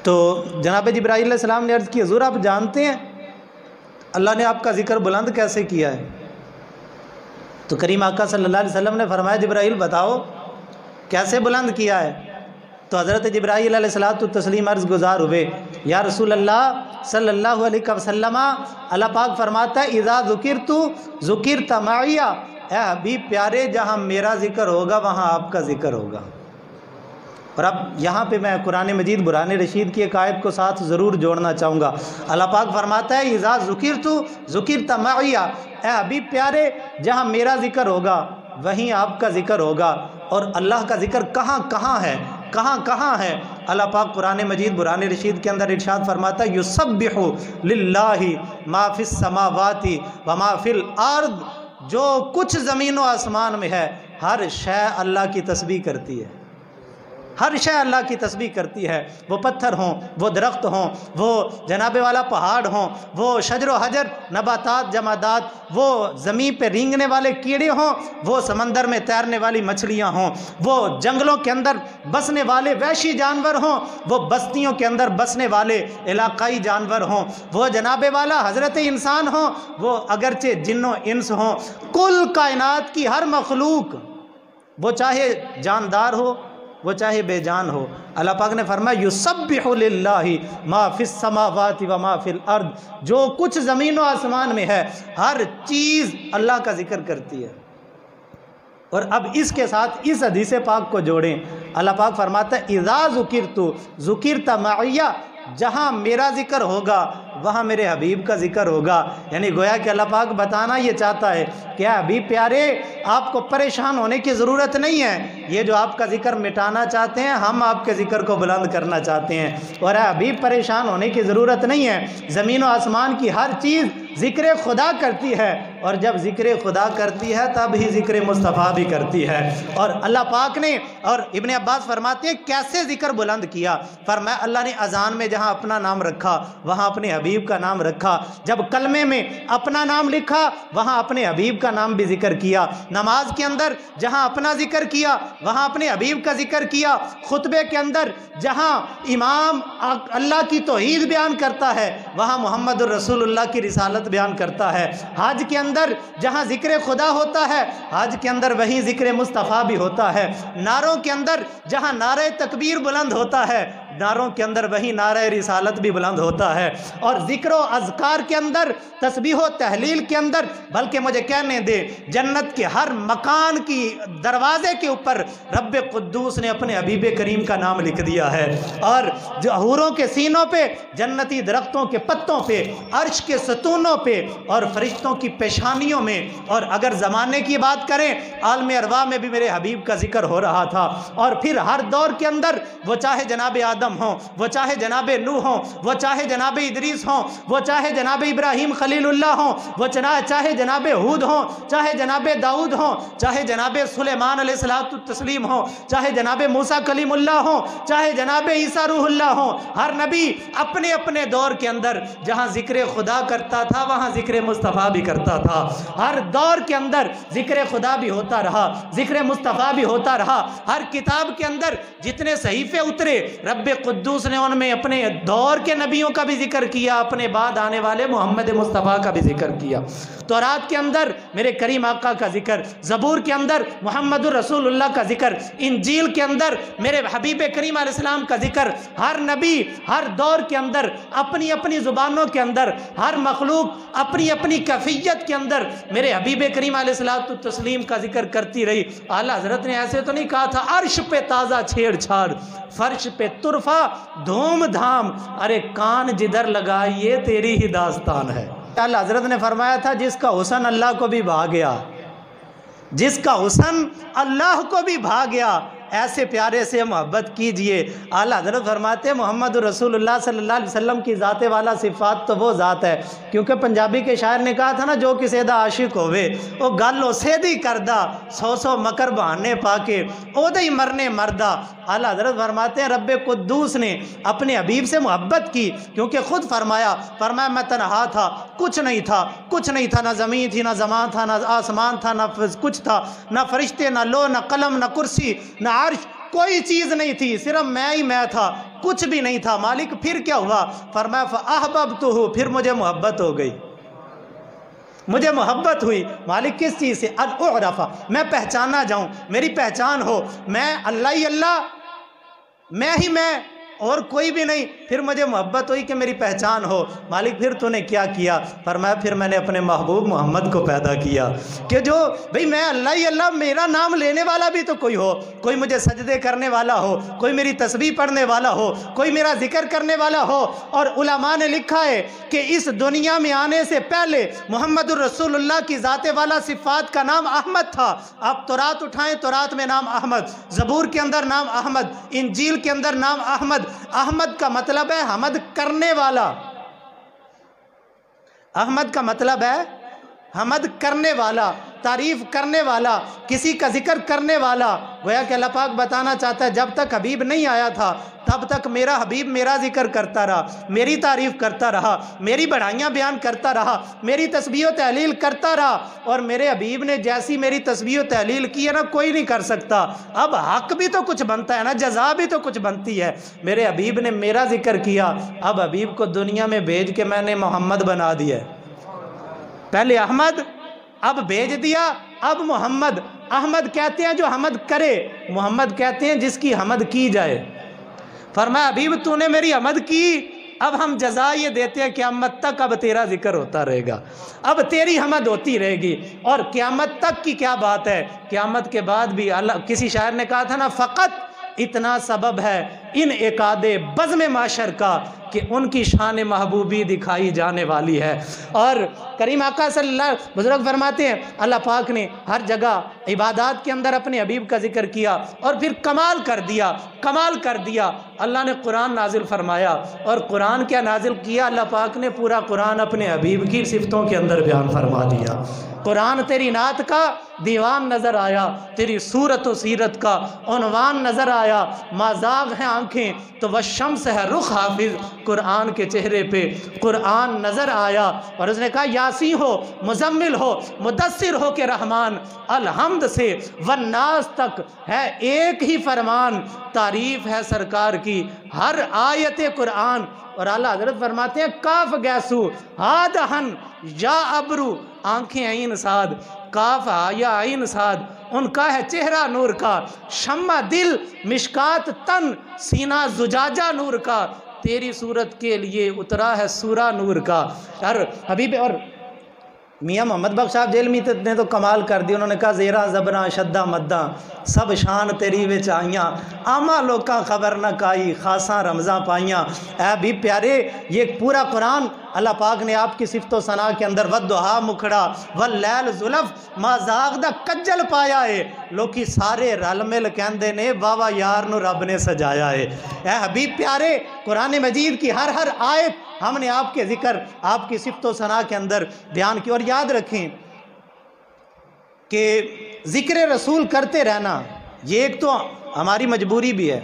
تو جناب جبرائیل علیہ السلام نے عرض کی حضور آپ جانتے ہیں اللہ نے آپ کا ذکر بلند کیسے کیا ہے؟ تو کریم آقا صلی اللہ علیہ وسلم نے فرمایا جبرائیل بتاؤ کیسے بلند کیا ہے؟ تو حضرت جبرائیل علیہ السلام عرض گزار ہوئے یا رسول اللہ صلی اللہ علیہ وسلم، اللہ پاک فرماتا ہے اذا ذکرت ذکرت معی، اے حبیب پیارے جہاں میرا ذکر ہوگا وہاں آپ کا ذکر ہوگا۔ اور اب یہاں پہ میں قرآن مجید برہان رشید کی ایک آیت کو ساتھ ضرور جوڑنا چاہوں گا۔ اللہ پاک فرماتا ہے اذا ذکرت ذکرت معی، اے حبیب پیارے جہاں میرا ذکر ہوگا وہیں آپ کا ذکر ہوگا۔ اور اللہ کا ذکر کہاں کہاں ہے، کہاں کہاں ہے؟ اللہ پاک قرآن مجید برہان رشید کے اندر ارشاد فرماتا ہے یسبح للہ ما فی السماوات وما فی الارض، جو کچھ زمین و آسمان میں ہے ہر شے اللہ کی تسبیح کرتی ہے، ہر شے اللہ کی تسبیح کرتی ہے۔ وہ پتھر ہوں، وہ درخت ہوں، وہ جناب والا پہاڑ ہوں، وہ شجر و حجر نباتات جمادات، وہ زمین پہ رینگنے والے کیڑے ہوں، وہ سمندر میں تیرنے والی مچھلیاں ہوں، وہ جنگلوں کے اندر بسنے والے وحشی جانور ہوں، وہ بستیوں کے اندر بسنے والے علاقائی جانور ہوں، وہ جناب والا حضرت انسان ہوں، وہ اگرچہ جن و انس ہوں، کل کائنات کی ہر مخلوق، وہ چاہے جاندار ہو وہ چاہے بے جان ہو، اللہ پاک نے فرمایا یسبح للہ ما فی السماوات وما فی الارض، جو کچھ زمین و آسمان میں ہے ہر چیز اللہ کا ذکر کرتی ہے۔ اور اب اس کے ساتھ اس حدیث پاک کو جوڑیں، اللہ پاک فرماتا ہے اذا ذکرت ذکرت معی، جہاں میرا ذکر ہوگا وہاں میرے حبیب کا ذکر ہوگا۔ یعنی گویا کہ اللہ پاک بتانا یہ چاہتا ہے کہ حبیب پیارے آپ کو پریشان ہونے کی ضرورت نہیں ہے، یہ جو آپ کا ذکر مٹانا چاہتے ہیں ہم آپ کے ذکر کو بلند کرنا چاہتے ہیں۔ اور حبیب پریشان ہونے کی ضرورت نہیں ہے، زمین و آسمان کی ہر چیز ذکر خدا کرتی ہے، اور جب ذکر خدا کرتی ہے تب ہی ذکر مصطفیٰ بھی کرتی ہے۔ اور اللہ پاک نے، اور ابن عباس فرماتے ہیں کیسے ذکر بلند کیا؟ فرمایا اللہ نے اذان میں جہاں اپنا نام رکھا وہاں اپنے حبیب کا نام رکھا، جب کلمے میں اپنا نام لکھا وہاں اپنے حبیب کا نام بھی ذکر کیا، نماز کے اندر جہاں اپنا ذکر کیا وہاں اپنے حبیب کا ذکر کیا، خطبے کے اندر جہاں امام اللہ کی توحید بیان کرتا ہے وہاں محمد الرسول اللہ کی رسالت بیان کرتا ہے، حج کے اندر جہاں ذکر خدا ہوتا ہے حج کے اندر وہیں ذکر مصطفیٰ بھی ہوتا ہے، نعروں کے اندر جہاں نعرہ تکبیر بلند ہوتا ہے نعروں کے اندر وہیں نعرہ رسالت بھی بلند ہوتا ہے، اور ذکر و اذکار کے اندر تسبیح و تحلیل کے اندر، بلکہ مجھے کہنے دے جنت کے ہر مکان کی دروازے کے اوپر رب قدوس نے اپنے حبیب کریم کا نام لکھ دیا ہے، اور جو حوروں کے سینوں پہ، جنتی درختوں کے پتوں پہ، عرش کے ستونوں پہ، اور فرشتوں کی پیشانیوں میں، اور اگر زمانے کی بات کریں عالم ارواح میں بھی میرے حبیب کا ذکر ہو رہا تھا۔ اور پھر ہر دور کے اندر وہ چاہے جناب آدم ہوں، وہ چاہے جناب نوح ہوں، وہ چاہے جناب ادریس ہوں، وہ چاہے جناب ابراہیم خلیل اللہ ہوں، وہ چاہے جناب ہود ہوں، چاہے جناب داؤد ہوں، چاہے جناب سلیمان علیہ السلام ہوں، چاہے جناب موسیٰ کلیم اللہ ہوں، چاہے جناب عیسیٰ روح اللہ ہوں، ہر نبی اپنے اپنے دور کے اندر جہاں ذکر خدا کرتا تھا وہاں ذکر مصطفیٰ بھی کرتا تھا، ہر دور کے اندر ذکر خدا بھی ہوتا رہا، ذکر مصطفیٰ بھی ہوتا رہا، ہر کتاب کے اندر جتنے صحیفے اترے رب قدوس نے ان میں اپنے دور کے نبیوں کا بھی ذکر کیا، اپنے بعد آنے والے محمد مصطفیٰ کا بھی ذکر کیا، تورات کے اندر میرے کریم آقا کا ذکر، زبور کے اندر محمد الرسول اللہ کا ذکر، انجیل کے اندر میرے حبیب کریم علیہ السلام کا ذکر، ہر نبی ہر دور کے اندر اپنی اپنی زبانوں کے اندر، ہر مخلوق اپنی اپنی کیفیت کے اندر میرے حبیب کریم علیہ السلام کا ذکر کرتی رہی۔ اعلیٰ حضرت نے ایسے تو نہیں کہا تھا عرش پہ تازہ چھیڑ چھاڑ، فرش پہ طرفہ دھوم دھام، ارے کان جدھر لگائیے تیری ہی داستان ہے۔ اعلیٰ حضرت نے فرمایا تھا جس کا حسن اللہ کو بھی بھا گیا، جس کا حسن اللہ کو بھی بھا گیا، ایسے پیارے سے محبت کیجئے۔ اعلیٰ حضرت فرماتے ہیں محمد رسول اللہ صلی اللہ علیہ وسلم کی ذات والا صفات تو وہ ذات ہے، کیونکہ پنجابی کے شاعر نے کہا تھا نا، جو کسی دا عاشق ہوئے وہ گل اسے دی کردہ، سو مکر بہانے پا کے او دے ہی مرنے مردہ۔ اعلیٰ حضرت فرماتے ہیں رب قدوس نے اپنے حبیب سے محبت کی، کیونکہ خود فرمایا میں تنہا تھا، کچھ نہیں تھا، نہ زمین تھی، نہ زمان تھا، نہ آسمان تھا، نہ کچھ تھا، نہ فرشتے، نہ لوح، نہ قلم، نہ کرسی، نہ عرش، کوئی چیز نہیں تھی، صرف میں ہی میں تھا، کچھ بھی نہیں تھا۔ مالک پھر کیا ہوا؟ فرمایا فَأَحْبَبْتُهُ، پھر مجھے محبت ہو گئی، مجھے محبت ہوئی۔ مالک کس چیز سے؟ ان اعرف، میں پہچانا جاؤں، میری پہچان ہو، میں اللہ ہی اللہ، میں ہی میں، اور کوئی بھی نہیں۔ پھر مجھے محبت ہوئی کہ میری پہچان ہو۔ مالک پھر تو نے کیا کیا؟ فرمایا پھر میں نے اپنے محبوب محمد کو پیدا کیا، کہ جو بھئی میں اللہ ہی اللہ، میرا نام لینے والا بھی تو کوئی ہو، کوئی مجھے سجدے کرنے والا ہو، کوئی میری تسبیح پڑھنے والا ہو، کوئی میرا ذکر کرنے والا ہو۔ اور علماء نے لکھا ہے کہ اس دنیا میں آنے سے پہلے محمد الرسول اللہ کی ذات والا صفات کا نام احمد تھا۔ آپ تورات اٹھائیں، تورات میں نام احمد، زبور کے اندر نام احمد، انجیل کے اندر نام احمد۔ احمد کا مطلب ہے حمد کرنے والا، احمد کا مطلب ہے حمد کرنے والا، تعریف کرنے والا، کسی کا ذکر کرنے والا۔ گویا کہ اللہ پاک بتانا چاہتا ہے جب تک حبیب نہیں آیا تھا تب تک میرا حبیب میرا ذکر کرتا رہا، میری تعریف کرتا رہا، میری بڑھائیاں بیان کرتا رہا، میری تسبیح و تحلیل کرتا رہا، اور میرے حبیب نے جیسی میری تسبیح و تحلیل کی ہے نا، کوئی نہیں کر سکتا۔ اب حق بھی تو کچھ بنتا ہے نا، جزا بھی تو کچھ بنتی ہے۔ میرے حبیب نے میرا ذکر کیا، اب حبیب کو دنیا میں بھیج کے میں نے محمد بنا دیا ہے۔ پہلے احمد، اب بھیج دیا، اب محمد۔ احمد کہتے ہیں جو حمد کرے، محمد کہتے ہیں جس کی حمد کی جائے۔ فرمایا حبیب تو نے میری حمد کی، اب ہم جزا یہ دیتے ہیں قیامت تک اب تیرا ذکر ہوتا رہے گا، اب تیری حمد ہوتی رہے گی۔ اور قیامت تک کی کیا بات ہے، قیامت کے بعد بھی اللہ، کسی شاعر نے کہا تھا نا، فقط اتنا سبب ہے ان ایکاد بزم معاشر کا کہ ان کی شان محبوبی دکھائی جانے والی ہے۔ اور کریم آقا صلی اللہ بزرگ فرماتے ہیں اللہ پاک نے ہر جگہ عبادات کے اندر اپنے حبیب کا ذکر کیا، اور پھر کمال کر دیا۔ اللہ نے قرآن نازل فرمایا، اور قرآن کیا نازل کیا؟ اللہ پاک نے پورا قرآن اپنے حبیب کی صفتوں کے اندر بیان فرما دیا۔ قرآن تیری نعت کا دیوان نظر آیا، تیری صورت و سیرت کا عنوان نظر آیا، مازاغ ہیں آنکھیں تو والشمس ہے رخ حافظ، قرآن کے چہرے پہ قرآن نظر آیا۔ اور اس نے کہا یاسین ہو، مزمل ہو، مدثر ہو کہ رحمان، الحمد سے والناس تک ہے ایک ہی فرمان، تعریف ہے سرکار کی ہر آیت قرآن۔ اور اعلیٰ حضرت فرماتے ہیں کاف گیسو ہادہن یا ابرو، آنکھیں عین صاد، کاف یا عین صاد، ان کا ہے چہرہ نور کا، شمع دل مشکات تن، سینہ زجاجہ نور کا، تیری صورت کے لیے اترا ہے سورہ نور کا۔ اور حبیب اور میاں محمد بخش صاحب جیلمی نے تو کمال کر دی، انہوں نے کہا زیرہ زبراں شدہ مداں سب شان تیری وچ آئیاں، آما لوکاں خبر نہ کائی خاصاں رمضاں پائیاں۔ اے بھی پیارے، یہ پورا قرآن اللہ پاک نے آپ کی صفت و ثنا کے اندر ودہا مکھڑا واللیل زلف ما زاغ دا کجل پایا ہے، لوکی سارے رل مل کہندے نے واہ واہ یار نو رب نے سجایا ہے۔ اے حبیب پیارے، قرآن مجید کی ہر آیت ہم نے آپ کے ذکر، آپ کی صفت و ثنا کے اندر بیان کی۔ اور یاد رکھیں کہ ذکر رسول کرتے رہنا یہ ایک تو ہماری مجبوری بھی ہے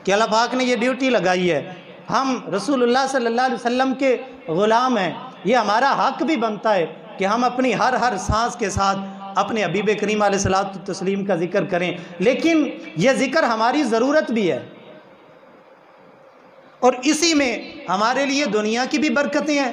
کہ اللہ پاک نے یہ ڈیوٹی لگائی ہے، ہم رسول اللہ صلی اللہ علیہ وسلم کے غلام ہیں، یہ ہمارا حق بھی بنتا ہے کہ ہم اپنی ہر سانس کے ساتھ اپنے حبیب کریم علیہ الصلوۃ والتسلیم کا ذکر کریں، لیکن یہ ذکر ہماری ضرورت بھی ہے، اور اسی میں ہمارے لیے دنیا کی بھی برکتیں ہیں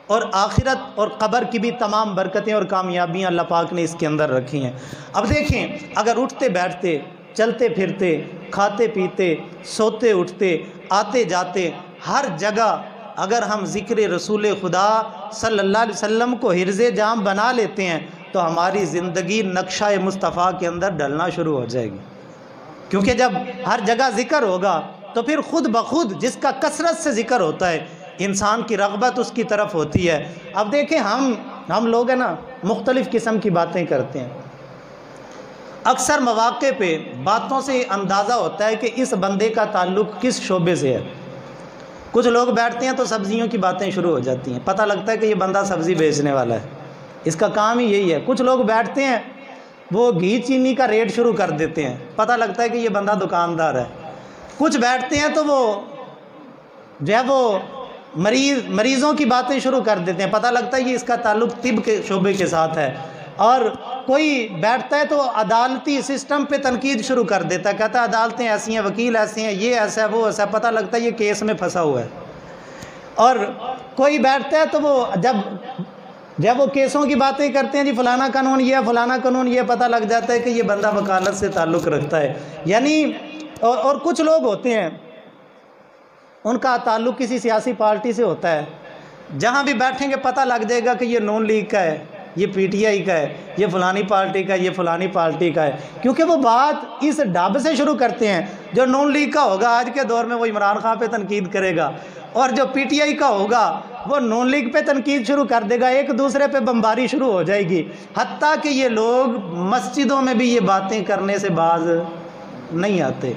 اور آخرت اور قبر کی بھی تمام برکتیں اور کامیابیاں اللہ پاک نے اس کے اندر رکھی ہیں۔ اب دیکھیں، اگر اٹھتے بیٹھتے، چلتے پھرتے، کھاتے پیتے، سوتے اٹھتے، آتے جاتے، ہر جگہ اگر ہم ذکر رسول خدا صلی اللہ علیہ وسلم کو حرز جام بنا لیتے ہیں تو ہماری زندگی نقشہ مصطفیٰ کے اندر ڈھلنا شروع ہو جائے گی، کیونکہ جب ہر جگہ ذکر ہوگا تو پھر خود بخود جس کا کثرت سے ذکر ہوتا ہے انسان کی رغبت اس کی طرف ہوتی ہے۔ اب دیکھیں ہم لوگ ہیں نا مختلف قسم کی باتیں کرتے ہیں۔ اکثر مواقع پہ باتوں سے اندازہ ہوتا ہے کہ اس بندے کا تعلق کس شعبے سے ہے۔ کچھ لوگ بیٹھتے ہیں تو سبزیوں کی باتیں شروع ہو جاتی ہیں، پتہ لگتا ہے کہ یہ بندہ سبزی بیچنے والا ہے، اس کا کام ہی یہی ہے۔ کچھ لوگ بیٹھتے ہیں وہ گھی چینی کا ریٹ شروع کر دیتے ہیں، پتہ لگتا ہے کہ یہ بندہ دکاندار ہے۔ کچھ بیٹھتے ہیں تو وہ جو ہے وہ مریضوں کی باتیں شروع کر دیتے ہیں، پتہ لگتا ہے یہ اس کا تعلق طب کے شعبے کے ساتھ ہے۔ اور کوئی بیٹھتا ہے تو عدالتی سسٹم پہ تنقید شروع کر دیتا ہے، کہتا ہے عدالتیں ایسی ہیں، وکیل ایسے ہیں، یہ ایسا ہے، وہ ایسا ہے، پتہ لگتا ہے یہ کیس میں پھنسا ہوا ہے۔ اور کوئی بیٹھتا ہے تو وہ جب وہ کیسوں کی باتیں کرتے ہیں، جی فلانا قانون یہ ہے، فلانا قانون یہ، پتہ لگ جاتا ہے کہ یہ بندہ وکالت سے تعلق رکھتا ہے۔ یعنی اور کچھ لوگ ہوتے ہیں ان کا تعلق کسی سیاسی پارٹی سے ہوتا ہے، جہاں بھی بیٹھیں گے پتہ لگ جائے گا کہ یہ نون لیگ کا ہے، یہ پی ٹی آئی کا ہے، یہ فلانی پارٹی کا ہے، یہ فلانی پارٹی کا ہے، کیونکہ وہ بات اس ڈھب سے شروع کرتے ہیں۔ جو نون لیگ کا ہوگا آج کے دور میں وہ عمران خان پہ تنقید کرے گا، اور جو پی ٹی آئی کا ہوگا وہ نون لیگ پہ تنقید شروع کر دے گا، ایک دوسرے پہ بمباری شروع ہو جائے گی، حتیٰ کہ یہ لوگ مسجدوں میں بھی یہ باتیں کرنے سے باز نہیں آتے۔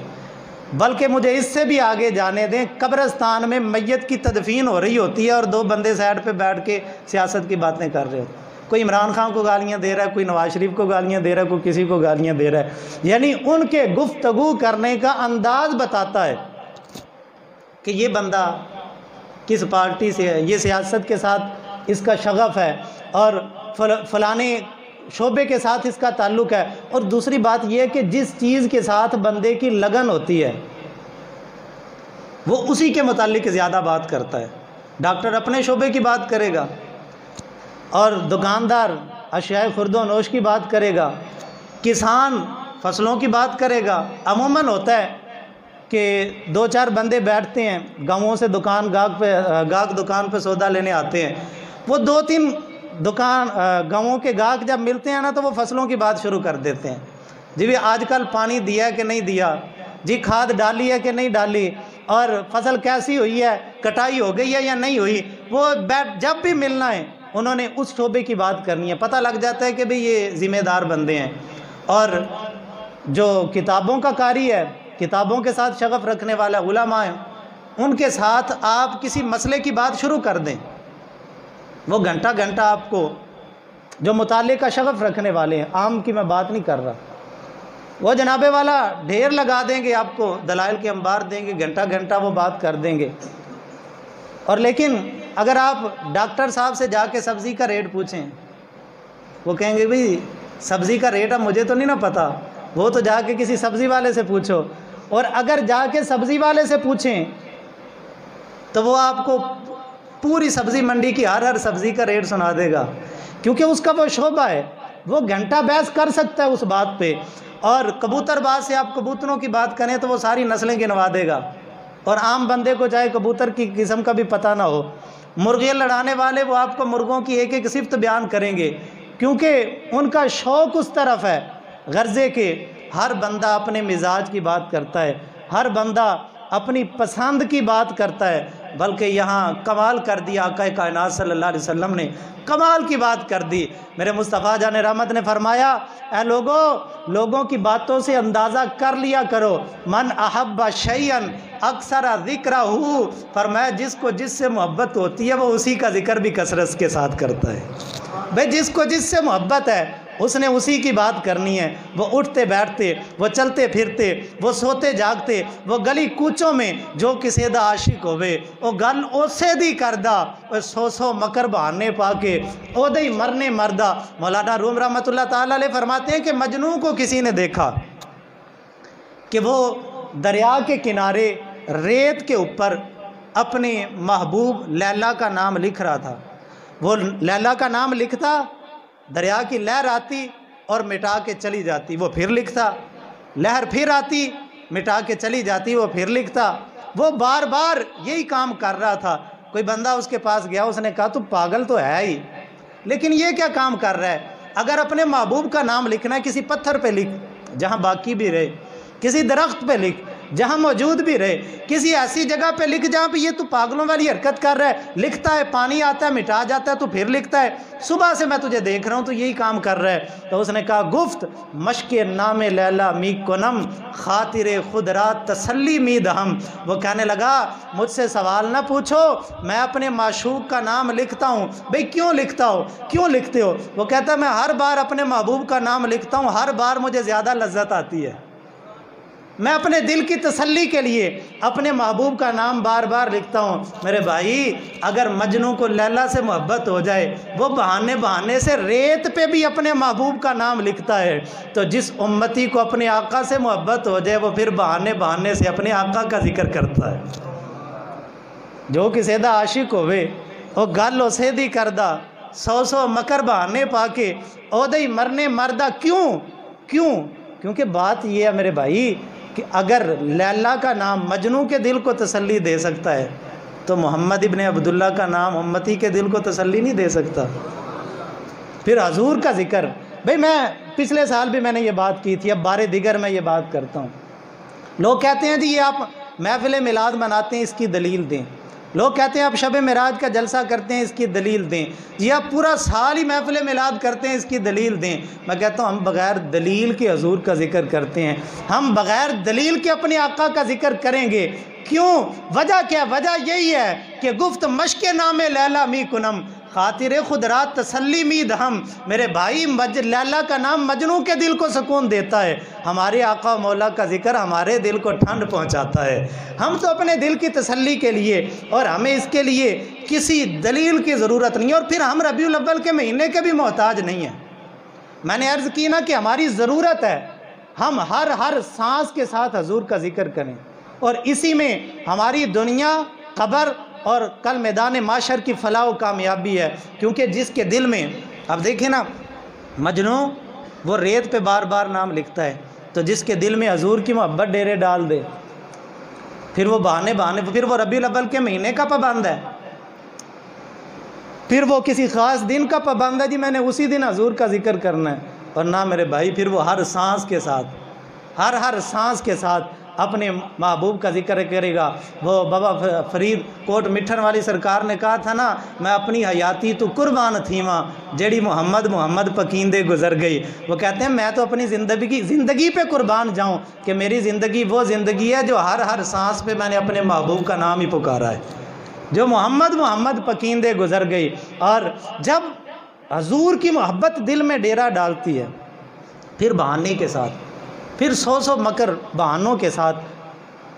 بلکہ مجھے اس سے بھی آگے جانے دیں، قبرستان میں میت کی تدفین ہو رہی ہوتی ہے اور دو بندے سائڈ پہ بیٹھ کے سیاست کی باتیں کر رہے ہوتے ہیں، کوئی عمران خان کو گالیاں دے رہا ہے، کوئی نواز شریف کو گالیاں دے رہا ہے، کوئی کسی کو گالیاں دے رہا ہے۔ یعنی ان کے گفتگو کرنے کا انداز بتاتا ہے کہ یہ بندہ کس پارٹی سے ہے، یہ سیاست کے ساتھ اس کا شغف ہے اور فلانے شعبے کے ساتھ اس کا تعلق ہے۔ اور دوسری بات یہ ہے کہ جس چیز کے ساتھ بندے کی لگن ہوتی ہے وہ اسی کے متعلق زیادہ بات کرتا ہے۔ ڈاکٹر اپنے شعبے کی بات کرے گا اور دکاندار اشیاء خرد و نوش کی بات کرے گا، کسان فصلوں کی بات کرے گا۔ عموماً ہوتا ہے کہ دو چار بندے بیٹھتے ہیں گاؤں سے گاہک دکان پہ سودا لینے آتے ہیں، وہ دو تین گاؤں کے گاہک جب ملتے ہیں نا تو وہ فصلوں کی بات شروع کر دیتے ہیں، جی بھی آج کل پانی دیا کہ نہیں دیا، جی کھاد ڈالی ہے کہ نہیں ڈالی، اور فصل کیسی ہوئی ہے، کٹائی ہو گئی ہے یا نہیں ہوئی۔ وہ جب بھی ملنا ہے انہوں نے اس شعبے کی بات کرنی ہے، پتہ لگ جاتا ہے کہ بھئی یہ ذمہ دار بندے ہیں۔ اور جو کتابوں کا قاری ہے، کتابوں کے ساتھ شغف رکھنے والا علماء ہیں، ان کے ساتھ آپ کسی مسئلے کی بات شروع کر دیں، وہ گھنٹہ گھنٹہ آپ کو جو مطالعے کا شغف رکھنے والے ہیں، عام کی میں بات نہیں کر رہا، وہ جناب والا ڈھیر لگا دیں گے، آپ کو دلائل کے انبار دیں گے، گھنٹہ گھنٹہ وہ بات کر دیں گے۔ اور لیکن اگر آپ ڈاکٹر صاحب سے جا کے سبزی کا ریٹ پوچھیں، وہ کہیں گے بھئی سبزی کا ریٹ اب مجھے تو نہیں نا پتہ، وہ تو جا کے کسی سبزی والے سے پوچھو۔ اور اگر جا کے سبزی والے سے پوچھیں تو وہ آپ کو پوری سبزی منڈی کی ہر سبزی کا ریٹ سنا دے گا، کیونکہ اس کا وہ شعبہ ہے، وہ گھنٹہ بحث کر سکتا ہے اس بات پہ۔ اور کبوتر باز سے آپ کبوتروں کی بات کریں تو وہ ساری نسلیں گنوا دے گا، اور عام بندے کو چاہے کبوتر کی قسم کا بھی پتہ نہ ہو، مرغیاں لڑانے والے وہ آپ کو مرغوں کی ایک ایک صفت بیان کریں گے، کیونکہ ان کا شوق اس طرف ہے۔ غرضے کہ ہر بندہ اپنے مزاج کی بات کرتا ہے، ہر بندہ اپنی پسند کی بات کرتا ہے، بلکہ یہاں کمال کر دیا آقا کائنات صلی اللہ علیہ وسلم نے، کمال کی بات کر دی۔ میرے مصطفیٰ جان رحمت نے فرمایا، اے لوگوں کی باتوں سے اندازہ کر لیا کرو، من احب شیئا اکثر ذکرہ، فرمایا جس کو جس سے محبت ہوتی ہے وہ اسی کا ذکر بھی کثرت کے ساتھ کرتا ہے۔ بھئی جس کو جس سے محبت ہے اس نے اسی کی بات کرنی ہے۔ وہ اٹھتے بیٹھتے، وہ چلتے پھرتے، وہ سوتے جاگتے، وہ گلی کوچوں میں جو کسی دا عاشق ہوئے وہ گل اسے دی کردہ، وہ سو مکر بہانے پا کے او دے مرنے مردہ۔ مولانا روم رحمۃ اللہ تعالیٰ علیہ فرماتے ہیں کہ مجنوں کو کسی نے دیکھا کہ وہ دریا کے کنارے ریت کے اوپر اپنے محبوب لیلا کا نام لکھ رہا تھا۔ وہ لیلا کا نام لکھتا، دریا کی لہر آتی اور مٹا کے چلی جاتی، وہ پھر لکھتا، لہر پھر آتی مٹا کے چلی جاتی، وہ پھر لکھتا۔ وہ بار بار یہی کام کر رہا تھا۔ کوئی بندہ اس کے پاس گیا، اس نے کہا تو پاگل تو ہے ہی، لیکن یہ کیا کام کر رہا ہے؟ اگر اپنے محبوب کا نام لکھنا ہے کسی پتھر پہ لکھ جہاں باقی بھی رہے، کسی درخت پہ لکھ، جہاں موجود بھی رہے، کسی ایسی جگہ پہ لکھ جہاں پہ یہ تو پاگلوں والی حرکت کر رہا ہے، لکھتا ہے پانی آتا ہے مٹا جاتا ہے تو پھر لکھتا ہے، صبح سے میں تجھے دیکھ رہا ہوں تو یہی کام کر رہا ہے۔ تو اس نے کہا گفت مشق نام لیلا می کنم خاطر خود رات تسلی می دہم۔ وہ کہنے لگا مجھ سے سوال نہ پوچھو، میں اپنے معشوق کا نام لکھتا ہوں۔ بھئی کیوں لکھتا ہو، کیوں لکھتے ہو؟ وہ کہتا ہے میں ہر بار اپنے محبوب کا نام لکھتا ہوں، ہر بار مجھے زیادہ لذت آتی ہے۔ میں اپنے دل کی تسلی کے لیے اپنے محبوب کا نام بار بار لکھتا ہوں۔ میرے بھائی اگر مجنوں کو لیلا سے محبت ہو جائے، وہ بہانے سے ریت پہ بھی اپنے محبوب کا نام لکھتا ہے، تو جس امتی کو اپنے آقا سے محبت ہو جائے وہ پھر بہانے سے اپنے آقا کا ذکر کرتا ہے۔ جو کسی دا عاشق ہوئے وہ گل اسے دی کردہ، سو مکر بہانے پا کے او دے مرنے مردہ۔ کیوں؟ کیونکہ بات یہ ہے میرے بھائی کہ اگر لیلا کا نام مجنوں کے دل کو تسلی دے سکتا ہے تو محمد ابن عبداللہ کا نام امتی کے دل کو تسلی نہیں دے سکتا۔ پھر حضور کا ذکر، بھئی میں پچھلے سال بھی میں نے یہ بات کی تھی، اب بارے دیگر میں یہ بات کرتا ہوں۔ لوگ کہتے ہیں جی یہ آپ محفل میلاد مناتے ہیں، اس کی دلیل دیں۔ لوگ کہتے ہیں آپ شب معراج کا جلسہ کرتے ہیں، اس کی دلیل دیں۔ یہ آپ پورا سال ہی محفل میلاد کرتے ہیں، اس کی دلیل دیں۔ میں کہتا ہوں ہم بغیر دلیل کے حضور کا ذکر کرتے ہیں، ہم بغیر دلیل کے اپنے آقا کا ذکر کریں گے۔ کیوں؟ وجہ کیا؟ وجہ یہی ہے کہ گفت مشق نام لیلا می کنم خاطر خود رات تسلی می دہم۔ میرے بھائی لیلا کا نام مجنوں کے دل کو سکون دیتا ہے، ہمارے آقا مولا کا ذکر ہمارے دل کو ٹھنڈ پہنچاتا ہے۔ ہم تو اپنے دل کی تسلی کے لیے، اور ہمیں اس کے لیے کسی دلیل کی ضرورت نہیں ہے، اور پھر ہم ربیع الاول کے مہینے کے بھی محتاج نہیں ہیں۔ میں نے عرض کی نا کہ ہماری ضرورت ہے ہم ہر سانس کے ساتھ حضور کا ذکر کریں، اور اسی میں ہماری دنیا، قبر اور کل میدان معاشر کی فلاح و کامیابی ہے۔ کیونکہ جس کے دل میں، اب دیکھیں نا مجنوں وہ ریت پہ بار بار نام لکھتا ہے، تو جس کے دل میں حضور کی محبت ڈیرے ڈال دے، پھر وہ بہانے پھر وہ ربیع الاول کے مہینے کا پابند ہے، پھر وہ کسی خاص دن کا پابند ہے جی میں نے اسی دن حضور کا ذکر کرنا ہے، اور نہ میرے بھائی پھر وہ ہر سانس کے ساتھ، ہر سانس کے ساتھ اپنے محبوب کا ذکر کرے گا۔ وہ بابا فرید کوٹ مٹھن والی سرکار نے کہا تھا نا، میں اپنی حیاتی تو قربان تھی ماں جیڑی محمد پکیندے گزر گئی۔ وہ کہتے ہیں میں تو اپنی زندگی پہ قربان جاؤں کہ میری زندگی وہ زندگی ہے جو ہر سانس پہ میں نے اپنے محبوب کا نام ہی پکارا ہے، جو محمد پکیندے گزر گئی۔ اور جب حضور کی محبت دل میں ڈیرا ڈالتی ہے، پھر بہانے کے ساتھ، پھر سو مکر بہانوں کے ساتھ،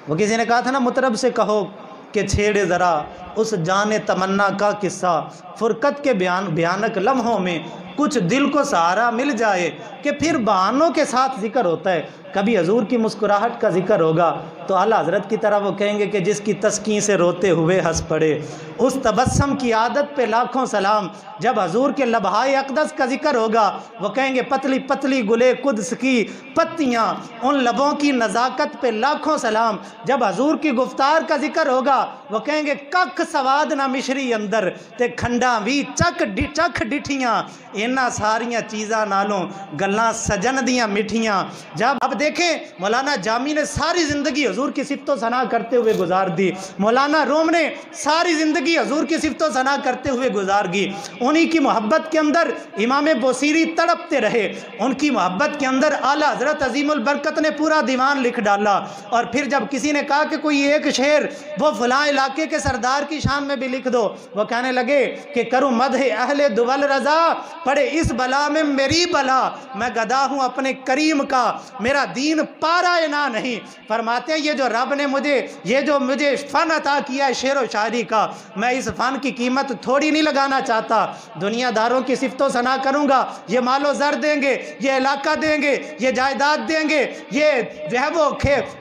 وہ کسی نے کہا تھا نا مطرب سے کہو کہ چھیڑے ذرا اس جان تمنا کا قصہ، فرقت کے بھیانک لمحوں میں کچھ دل کو سہارا مل جائے، کہ پھر بہانوں کے ساتھ ذکر ہوتا ہے۔ کبھی حضور کی مسکراہٹ کا ذکر ہوگا تو اعلیٰ حضرت کی طرح وہ کہیں گے کہ جس کی تسکین سے روتے ہوئے ہنس پڑے، اس تبسم کی عادت پہ لاکھوں سلام۔ جب حضور کے لبہائے اقدس کا ذکر ہوگا وہ کہیں گے پتلی پتلی گلے قدس کی پتیاں، ان لبوں کی نزاکت پہ لاکھوں سلام۔ جب حضور کی گفتار کا ذکر ہوگا وہ کہیں گے ککھ سواد نہ مشری اندر تے کھنڈاں بھی چکھ ڈٹھیاں، اینا ساریاں چیزاں نالوں گلاں سجن دیاں مٹھیاں۔ جب اب دیکھیں مولانا جامی نے ساری زندگی حضور کی صفت و ثنا کرتے ہوئے گزار دی، مولانا روم نے ساری زندگی حضور کی صفت و ثنا کرتے ہوئے گزار دی۔ انہی کی محبت کے اندر امام بوصیری تڑپتے رہے، ان کی محبت کے اندر اعلیٰ حضرت عظیم البرکت نے پورا دیوان لکھ ڈالا۔ اور پھر جب کسی نے کہا کہ کوئی ایک شعر وہ فلاں علاقے کے سردار کی شان میں بھی لکھ دو، وہ کہنے لگے کہ کروں مدح اہل دول رضا، پڑے اس بلا میں میری بلا، میں گدا ہوں اپنے کریم کا، میرا دین پارا انا نہیں۔ فرماتے ہیں یہ جو رب نے مجھے فن عطا کیا ہے شعر و شاعری کا، میں اس فن کی قیمت تھوڑی نہیں لگانا چاہتا۔ دنیا داروں کی صفت و ثنا کروں گا، یہ مال و زر دیں گے، یہ علاقہ دیں گے، یہ جائیداد دیں گے، یہ جو ہے وہ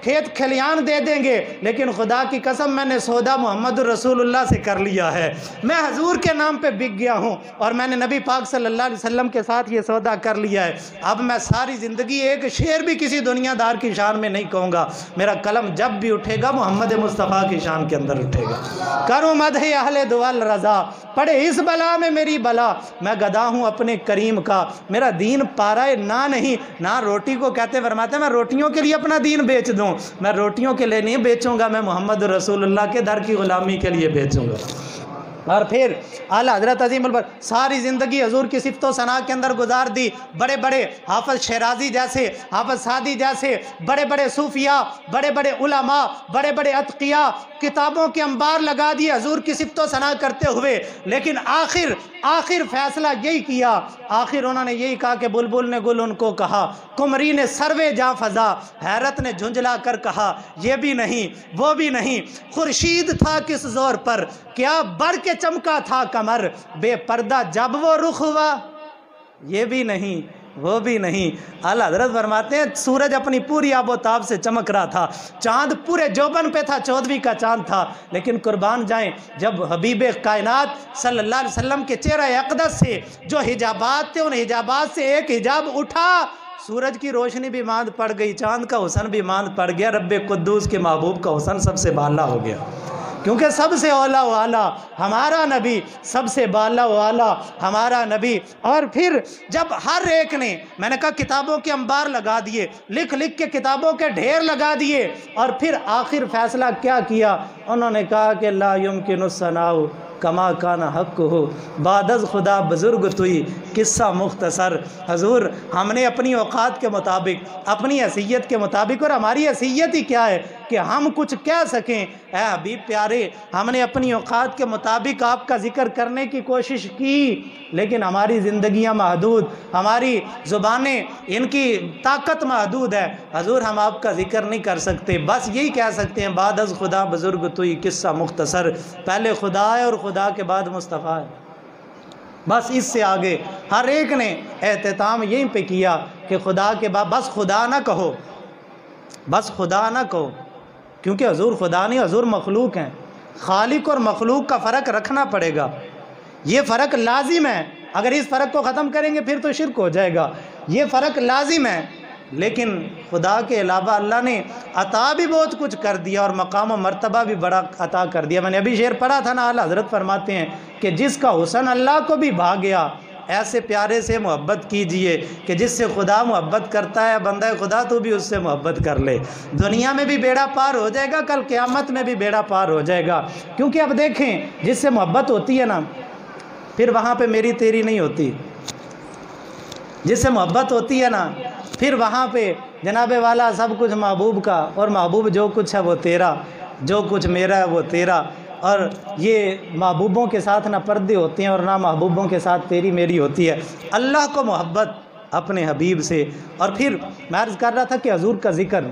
کھیت کھلیان دے دیں گے، لیکن خدا کی قسم میں نے سودا محمد رسول اللہ سے کر لیا ہے۔ میں حضور کے نام پہ بک گیا ہوں، اور میں نے نبی پاک صلی اللہ اللہ علیہ وسلم کے ساتھ یہ سودا کر لیا ہے، اب میں ساری زندگی ایک شعر بھی کسی دنیا دار کی شان میں نہیں کہوں گا، میرا قلم جب بھی اٹھے گا محمد مصطفیٰ کی شان کے اندر اٹھے گا۔ کروں مدح اہل دول رضا، پڑے اس بلا میں میری بلا، میں گدا ہوں اپنے کریم کا، میرا دین پارائے نہ نہیں، نہ روٹی کو کہتے فرماتے ہیں میں روٹیوں کے لیے اپنا دین بیچ دوں، میں روٹیوں کے لیے نہیں بیچوں گا، میں محمد رسول اللہ کے در کی غلامی کے لیے بیچوں گا۔ اور پھر اعلیٰ حضرت عظیم البر ساری زندگی حضور کی صفت و ثنا کے اندر گزار دی، بڑے بڑے حافظ شیرازی جیسے، حافظ سعدی جیسے بڑے بڑے صوفیاء، بڑے بڑے علماء، بڑے بڑے اتقیاء، کتابوں کے انبار لگا دیے حضور کی صفت و ثنا کرتے ہوئے، لیکن آخر فیصلہ یہی کیا، آخر انہوں نے یہی کہا کہ بلبل نے گل ان کو کہا، قمری نے سروے جاں فضا، حیرت نے جھنجھلا کر کہا یہ بھی نہیں وہ بھی نہیں، خورشید تھا کس زور پر کیا بڑھ کے چمکا تھا کمر، بے پردہ جب وہ رخ ہوا یہ بھی نہیں وہ بھی نہیں۔ اعلیٰ حضرت فرماتے ہیں سورج اپنی پوری آب و تاب سے چمک رہا تھا، چاند پورے جوبن پہ تھا، 14ویں کا چاند تھا، لیکن قربان جائیں جب حبیب کائنات صلی اللہ علیہ وسلم کے چہرہ اقدس سے جو حجابات تھے ان حجابات سے ایک حجاب اٹھا، سورج کی روشنی بھی ماند پڑ گئی، چاند کا حسن بھی ماند پڑ گیا، رب قدوس کے محبوب کا حسن سب سے بالا ہو گیا، کیونکہ سب سے اولا و اعلیٰ ہمارا نبی، سب سے بالا و اعلیٰ ہمارا نبی۔ اور پھر جب ہر ایک نے، میں نے کہا کتابوں کے انبار لگا دیے، لکھ لکھ کے کتابوں کے ڈھیر لگا دیے، اور پھر آخر فیصلہ کیا کیا، انہوں نے کہا کہ لا یمکن الثناء کما کان حق ہو، بعد از خدا بزرگ توئی، قصہ مختصر۔ حضور ہم نے اپنی اوقات کے مطابق، اپنی حیثیت کے مطابق، اور ہماری حیثیت ہی کیا ہے کہ ہم کچھ کہہ سکیں، اے حبیب پیارے ہم نے اپنی اوقات کے مطابق آپ کا ذکر کرنے کی کوشش کی، لیکن ہماری زندگیاں محدود، ہماری زبانیں ان کی طاقت محدود ہے، حضور ہم آپ کا ذکر نہیں کر سکتے، بس یہی کہہ سکتے ہیں بعد از خدا بزرگ توئی، قصہ مختصر، پہلے خدا ہے اور خدا کے بعد مصطفیٰ ہے، بس اس سے آگے ہر ایک نے اہتمام یہیں پہ کیا کہ خدا کے بعد بس خدا نہ کہو، بس خدا نہ کہو، کیونکہ حضور خدا نہیں، حضور مخلوق ہیں، خالق اور مخلوق کا فرق رکھنا پڑے گا، یہ فرق لازم ہے، اگر اس فرق کو ختم کریں گے پھر تو شرک ہو جائے گا، یہ فرق لازم ہے، لیکن خدا کے علاوہ اللہ نے عطا بھی بہت کچھ کر دیا اور مقام و مرتبہ بھی بڑا عطا کر دیا۔ میں نے ابھی شعر پڑھا تھا نا، اعلیٰ حضرت فرماتے ہیں کہ جس کا حسن اللہ کو بھی بھا گیا، ایسے پیارے سے محبت کیجئے کہ جس سے خدا محبت کرتا ہے، بندہ خدا تو بھی اس سے محبت کر لے، دنیا میں بھی بیڑا پار ہو جائے گا، کل قیامت میں بھی بیڑا پار ہو جائے گا، کیونکہ اب دیکھیں جس سے محبت ہوتی ہے نا پھر وہاں پہ میری تیری نہیں ہوتی، جس سے محبت ہوتی ہے نا پھر وہاں پہ جناب والا سب کچھ محبوب کا، اور محبوب جو کچھ ہے وہ تیرا، جو کچھ میرا ہے وہ تیرا، اور یہ محبوبوں کے ساتھ نہ پردے ہوتے ہیں اور نہ محبوبوں کے ساتھ تیری میری ہوتی ہے، اللہ کو محبت اپنے حبیب سے۔ اور پھر میں عرض کر رہا تھا کہ حضور کا ذکر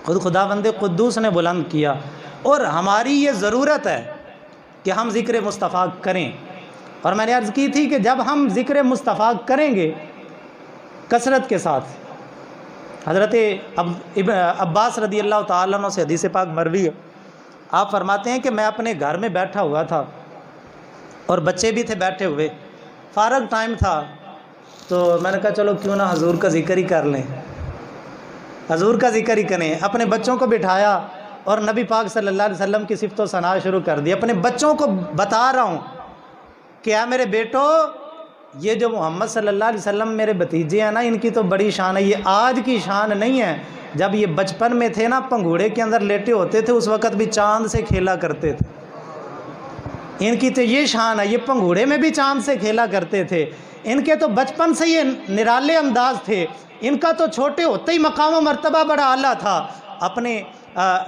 خود خداوند قدوس نے بلند کیا، اور ہماری یہ ضرورت ہے کہ ہم ذکر مصطفیٰ کریں، اور میں نے عرض کی تھی کہ جب ہم ذکر مصطفیٰ کریں گے کثرت کے ساتھ، حضرت عباس رضی اللہ تعالیٰ عنہ سے حدیث پاک مروی ہے، آپ فرماتے ہیں کہ میں اپنے گھر میں بیٹھا ہوا تھا اور بچے بھی تھے بیٹھے ہوئے، فارغ ٹائم تھا، تو میں نے کہا چلو کیوں نہ حضور کا ذکر ہی کر لیں، حضور کا ذکر ہی کریں، اپنے بچوں کو بٹھایا اور نبی پاک صلی اللہ علیہ وسلم کی صفت و ثنا شروع کر دی، اپنے بچوں کو بتا رہا ہوں کہ اے میرے بیٹو، یہ جو محمد صلی اللہ علیہ وسلم میرے بھتیجے ہیں نا، ان کی تو بڑی شان ہے، یہ آج کی شان نہیں ہے، جب یہ بچپن میں تھے نا پنگھوڑے کے اندر لیٹے ہوتے تھے اس وقت بھی چاند سے کھیلا کرتے تھے، ان کی تو یہ شان ہے، یہ پنگھوڑے میں بھی چاند سے کھیلا کرتے تھے، ان کے تو بچپن سے یہ نرالے انداز تھے، ان کا تو چھوٹے ہوتے ہی مقام و مرتبہ بڑا اعلیٰ تھا۔ اپنے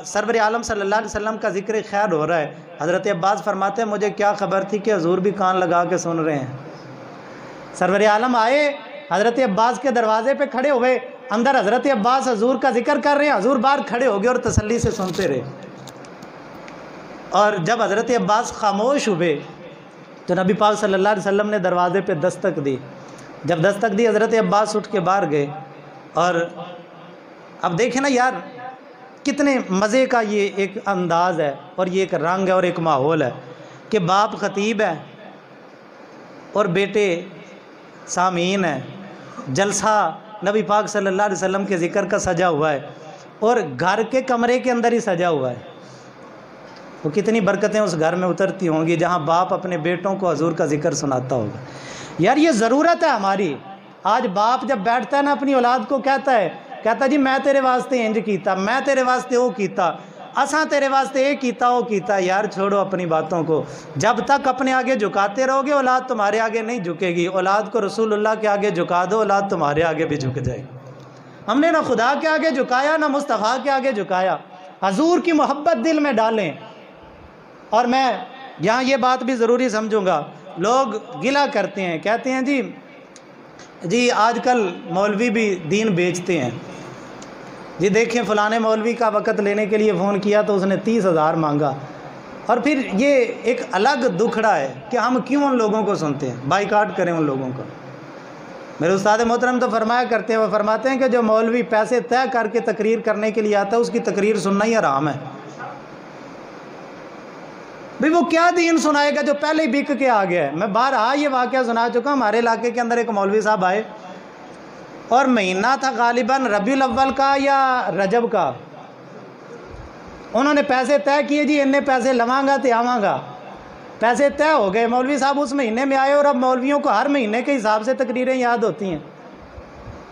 سرور عالم صلی اللہ علیہ وسلم کا ذکر خیر ہو رہا ہے، حضرت عباس فرماتے ہیں مجھے کیا خبر تھی کہ حضور بھی کان لگا کے سن رہے ہیں، سرور عالم آئے، حضرت عباس کے دروازے پہ کھڑے ہوئے، اندر حضرت عباس حضور کا ذکر کر رہے ہیں، حضور باہر کھڑے ہو گئے اور تسلی سے سنتے رہے، اور جب حضرت عباس خاموش ہوئے تو نبی پاک صلی اللہ علیہ وسلم نے دروازے پہ دستک دی، جب دستک دی حضرت عباس اٹھ کے باہر گئے، اور اب دیکھیں نا یار کتنے مزے کا یہ ایک انداز ہے اور یہ ایک رنگ ہے اور ایک ماحول ہے کہ باپ خطیب ہے اور بیٹے سامعین ہیں، جلسہ نبی پاک صلی اللہ علیہ وسلم کے ذکر کا سجا ہوا ہے، اور گھر کے کمرے کے اندر ہی سجا ہوا ہے۔ وہ کتنی برکتیں اس گھر میں اترتی ہوں گی جہاں باپ اپنے بیٹوں کو حضور کا ذکر سناتا ہوگا۔ یار یہ ضرورت ہے ہماری۔ آج باپ جب بیٹھتا ہے نا اپنی اولاد کو کہتا جی میں تیرے واسطے انج کیتا، میں تیرے واسطے وہ کیتا، اساں تیرے واسطے یہ کیتا وہ کیتا۔ یار چھوڑو اپنی باتوں کو، جب تک اپنے آگے جھکاتے رہو گے اولاد تمہارے آگے نہیں جھکے گی۔ اولاد کو رسول اللہ کے آگے جھکا دو، اولاد تمہارے آگے بھی جھک جائے گی۔ ہم نے نہ خدا کے آگے جھکایا نہ مصطفیٰ کے آگے جھکایا۔ حضور کی محبت دل میں ڈالیں۔ اور میں یہاں یہ بات بھی ضروری سمجھوں گا، لوگ گلہ کرتے ہیں، کہتے ہیں جی آج کل مولوی بھی دین بیچتے ہیں۔ جی دیکھیں فلانے مولوی کا وقت لینے کے لیے فون کیا تو اس نے 30,000 مانگا۔ اور پھر یہ ایک الگ دکھڑا ہے کہ ہم کیوں ان لوگوں کو سنتے ہیں، بائیکاٹ کریں ان لوگوں کو۔ میرے استاد محترم تو فرمایا کرتے ہیں، وہ فرماتے ہیں کہ جو مولوی پیسے طے کر کے تقریر کرنے کے لیے آتا ہے اس کی تقریر سننا ہی حرام ہے۔ بھئی وہ کیا دین سنائے گا جو پہلے ہی بک کے آ گیا ہے۔ میں بارہا یہ واقعہ سنا چکا ہوں، ہمارے علاقے کے اندر ایک مولوی صاحب آئے اور مہینہ تھا غالباً ربیع الاول کا یا رجب کا۔ انہوں نے پیسے طے کیے، جی انہیں پیسے لواں گا تے آواں گا۔ پیسے طے ہو گئے، مولوی صاحب اس مہینے میں آئے، اور اب مولویوں کو ہر مہینے کے حساب سے تقریریں یاد ہوتی ہیں۔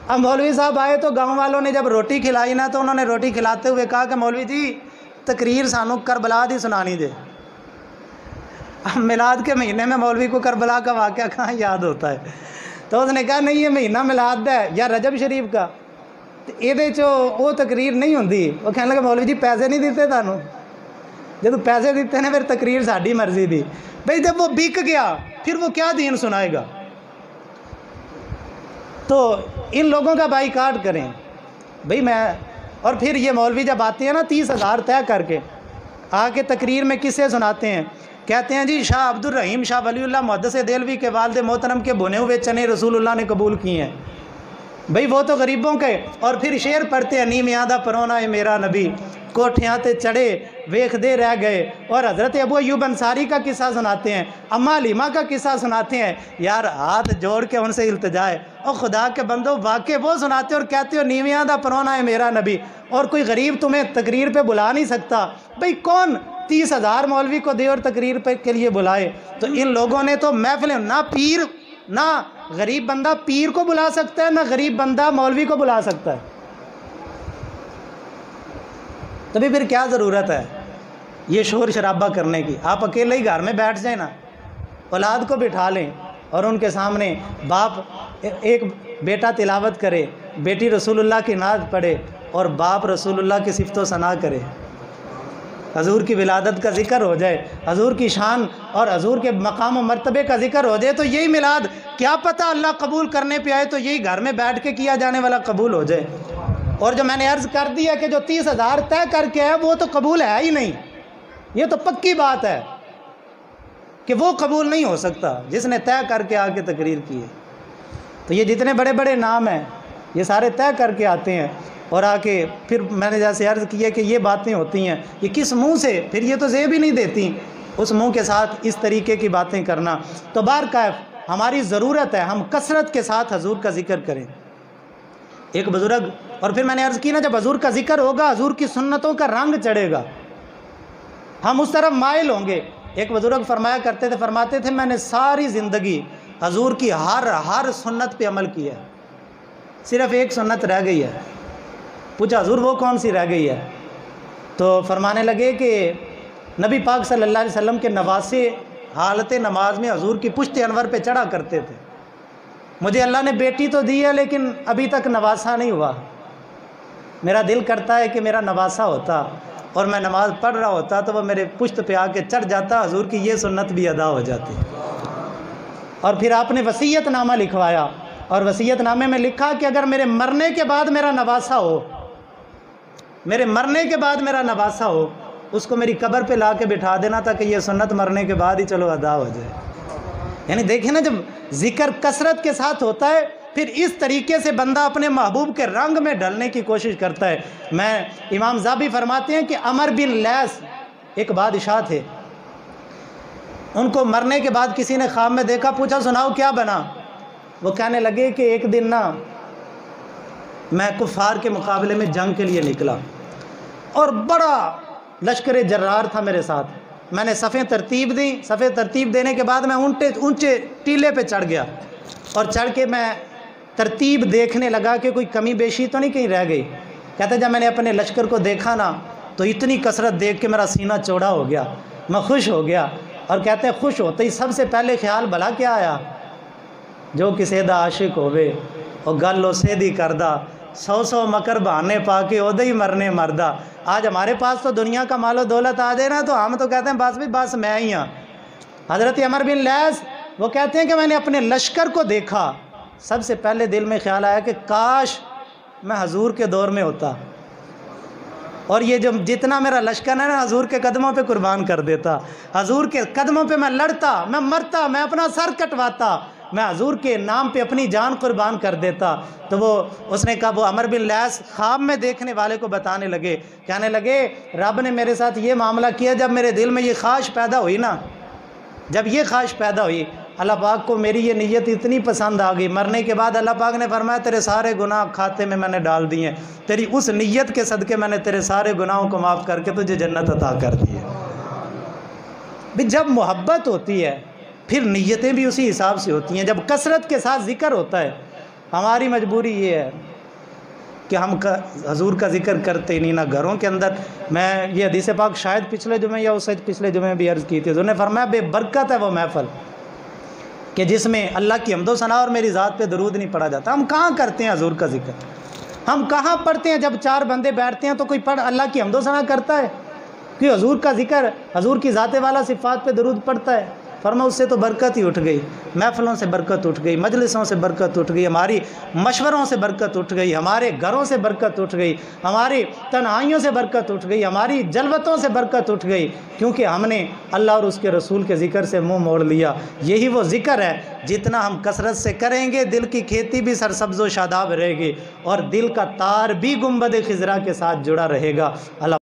اب مولوی صاحب آئے تو گاؤں والوں نے جب روٹی کھلائی نا تو انہوں نے روٹی کھلاتے ہوئے کہا کہ مولوی جی تقریر سانو کربلا دی سنانی دے۔ اب میلاد کے مہینے میں مولوی کو کربلا کا واقعہ کہاں یاد ہوتا ہے؟ تو اس نے کہا نہیں یہ مہینہ میلاد ہے یا رجب شریف کا، یہ وہ تقریر نہیں ہوندی۔ وہ کہنے لگا مولوی جی پیسے نہیں دیتے تانوں، جب پیسے دیتے ہیں پھر تقریر ساڈی مرضی دی۔ بھئی جب وہ بک گیا پھر وہ کیا دین سنائے گا؟ تو ان لوگوں کا بائیکاٹ کریں۔ بھئی اور پھر یہ مولوی جب آتے ہیں نا 30,000 طے کر کے آ کے تقریر میں قصے سناتے ہیں، کہتے ہیں جی شاہ عبد الرحیم شاہ ولی اللہ محدث دہلوی کے والد محترم کے بنے ہوئے چنے رسول اللہ نے قبول کیے ہیں۔ بھئی وہ تو غریبوں کے، اور پھر شعر پڑھتے ہیں نیم یادہ پرونا ہے میرا نبی، کوٹھیاں تے چڑھے ویکھ دے رہ گئے، اور حضرت ابو ایوب انصاری کا قصہ سناتے ہیں، اماں حلیمہ کا قصہ سناتے ہیں۔ یار ہاتھ جوڑ کے ان سے التجا ہے، اور خدا کے بندو واقع وہ سناتے اور کہتے ہو نیم یادہ پرونا ہے میرا نبی، اور کوئی غریب تمہیں تقریر پہ بلا نہیں سکتا۔ بھئی کون 30,000 مولوی کو دے اور تقریر پہ کے لیے بلائے؟ تو ان لوگوں نے تو محفلیں، نہ پیر نہ غریب بندہ پیر کو بلا سکتا ہے، نہ غریب بندہ مولوی کو بلا سکتا ہے۔ تبھی پھر کیا ضرورت ہے یہ شور شرابہ کرنے کی؟ آپ اکیلے ہی گھر میں بیٹھ جائیں نا، اولاد کو بٹھا لیں اور ان کے سامنے باپ ایک بیٹا تلاوت کرے، بیٹی رسول اللہ کی نعت پڑھے، اور باپ رسول اللہ کی صفت و ثنا کرے، حضور کی ولادت کا ذکر ہو جائے، حضور کی شان اور حضور کے مقام و مرتبے کا ذکر ہو جائے، تو یہی میلاد کیا پتہ اللہ قبول کرنے پہ آئے تو یہی گھر میں بیٹھ کے کیا جانے والا قبول ہو جائے۔ اور جو میں نے عرض کر دیا کہ جو 30,000 طے کر کے ہے وہ تو قبول ہے ہی نہیں، یہ تو پکی بات ہے کہ وہ قبول نہیں ہو سکتا جس نے طے کر کے آ کے تقریر کی ہے۔ تو یہ جتنے بڑے بڑے نام ہیں یہ سارے طے کر کے آتے ہیں، اور آ کے پھر میں نے جیسے عرض کیا کہ یہ باتیں ہوتی ہیں، یہ کس منہ سے؟ پھر یہ تو زیب ہی نہیں دیتی اس منہ کے ساتھ اس طریقے کی باتیں کرنا۔ تو بہرکیف ہماری ضرورت ہے ہم کثرت کے ساتھ حضور کا ذکر کریں۔ ایک بزرگ، اور پھر میں نے عرض کی نا جب حضور کا ذکر ہوگا حضور کی سنتوں کا رنگ چڑھے گا، ہم اس طرف مائل ہوں گے۔ ایک بزرگ فرمایا کرتے تھے، فرماتے تھے میں نے ساری زندگی حضور کی ہر سنت پہ عمل کیا ہے، صرف ایک سنت رہ گئی ہے۔ پوچھا حضور وہ کون سی رہ گئی ہے؟ تو فرمانے لگے کہ نبی پاک صلی اللہ علیہ وسلم کے نواسے حالت نماز میں حضور کی پشت انور پہ چڑھا کرتے تھے۔ مجھے اللہ نے بیٹی تو دی ہے لیکن ابھی تک نواسا نہیں ہوا، میرا دل کرتا ہے کہ میرا نواسا ہوتا اور میں نماز پڑھ رہا ہوتا تو وہ میرے پشت پہ آ کے چڑھ جاتا، حضور کی یہ سنت بھی ادا ہو جاتی۔ اور پھر آپ نے وصیت نامہ لکھوایا، اور وصیت نامے میں لکھا کہ اگر میرے مرنے کے بعد میرا نواسا ہو، میرے مرنے کے بعد میرا نواسا ہو، اس کو میری قبر پہ لا کے بٹھا دینا تھا کہ یہ سنت مرنے کے بعد ہی چلو ادا ہو جائے۔ یعنی دیکھیں نا جب ذکر کثرت کے ساتھ ہوتا ہے پھر اس طریقے سے بندہ اپنے محبوب کے رنگ میں ڈھلنے کی کوشش کرتا ہے۔ میں امام ذابی فرماتے ہیں کہ عمر بن لیث ایک بادشاہ تھے، ان کو مرنے کے بعد کسی نے خواب میں دیکھا، پوچھا سناؤ کیا بنا؟ وہ کہنے لگے کہ ایک دن نا میں کفار کے مقابلے میں جنگ کے لیے نکلا اور بڑا لشکر جرار تھا میرے ساتھ، میں نے صفیں ترتیب دیں، صفیں ترتیب دینے کے بعد میں اونچے ٹیلے پہ چڑھ گیا اور چڑھ کے میں ترتیب دیکھنے لگا کہ کوئی کمی بیشی تو نہیں کہیں رہ گئی۔ کہتے جب میں نے اپنے لشکر کو دیکھا نا تو اتنی کثرت دیکھ کے میرا سینہ چوڑا ہو گیا، میں خوش ہو گیا۔ اور کہتے ہیں خوش ہوتے ہی سب سے پہلے خیال بھلا کیا آیا، جو کسی دا عاشق ہوئے وہ گل اسے دی کردہ، 100 مکر بہانے پا کے اودے ہی مرنے مردہ۔ آج ہمارے پاس تو دنیا کا مال و دولت آ جائے نا تو ہم تو کہتے ہیں بس بھی بس میں ہی ہوں۔ حضرت عمر بن لیث وہ کہتے ہیں کہ میں نے اپنے لشکر کو دیکھا، سب سے پہلے دل میں خیال آیا کہ کاش میں حضور کے دور میں ہوتا اور یہ جو جتنا میرا لشکر ہے نا حضور کے قدموں پہ قربان کر دیتا، حضور کے قدموں پہ میں لڑتا، میں مرتا، میں اپنا سر کٹواتا، میں حضور کے نام پہ اپنی جان قربان کر دیتا۔ تو وہ اس نے کہا، وہ عمر بن لیث خواب میں دیکھنے والے کو بتانے لگے، کہنے لگے رب نے میرے ساتھ یہ معاملہ کیا جب میرے دل میں یہ خواہش پیدا ہوئی نا، جب یہ خواہش پیدا ہوئی اللہ پاک کو میری یہ نیت اتنی پسند آ گئی، مرنے کے بعد اللہ پاک نے فرمایا تیرے سارے گناہ کھاتے میں نے ڈال دیے، تیری اس نیت کے صدقے میں نے تیرے سارے گناہوں کو معاف کر کے تجھے جنت عطا کر دی ہے۔ بھی جب محبت ہوتی ہے پھر نیتیں بھی اسی حساب سے ہوتی ہیں۔ جب کثرت کے ساتھ ذکر ہوتا ہے، ہماری مجبوری یہ ہے کہ ہم حضور کا ذکر کرتے ہی نہیں، نہ گھروں کے اندر۔ میں یہ حدیث پاک شاید پچھلے جمعے یا اس سے پچھلے جمعے بھی عرض کی تھی، انہوں نے فرمایا بے برکت ہے وہ محفل کہ جس میں اللہ کی حمد و ثنا اور میری ذات پہ درود نہیں پڑھا جاتا۔ ہم کہاں کرتے ہیں حضور کا ذکر، ہم کہاں پڑھتے ہیں؟ جب 4 بندے بیٹھتے ہیں تو کوئی اللہ کی حمد و ثنا کرتا ہے کہ حضور کا ذکر، حضور کی ذات والا صفات پہ درود پڑھتا ہے؟ فرمایا اس سے تو برکت ہی اٹھ گئی، محفلوں سے برکت اٹھ گئی، مجلسوں سے برکت اٹھ گئی، ہماری مشوروں سے برکت اٹھ گئی، ہمارے گھروں سے برکت اٹھ گئی، ہماری تنہائیوں سے برکت اٹھ گئی، ہماری جلوتوں سے برکت اٹھ گئی، کیونکہ ہم نے اللہ اور اس کے رسول کے ذکر سے منہ موڑ لیا۔ یہی وہ ذکر ہے جتنا ہم کثرت سے کریں گے دل کی کھیتی بھی سرسبز و شاداب رہے گی اور دل کا تار بھی گنبد خضرا کے ساتھ جڑا رہے گا۔ اللہ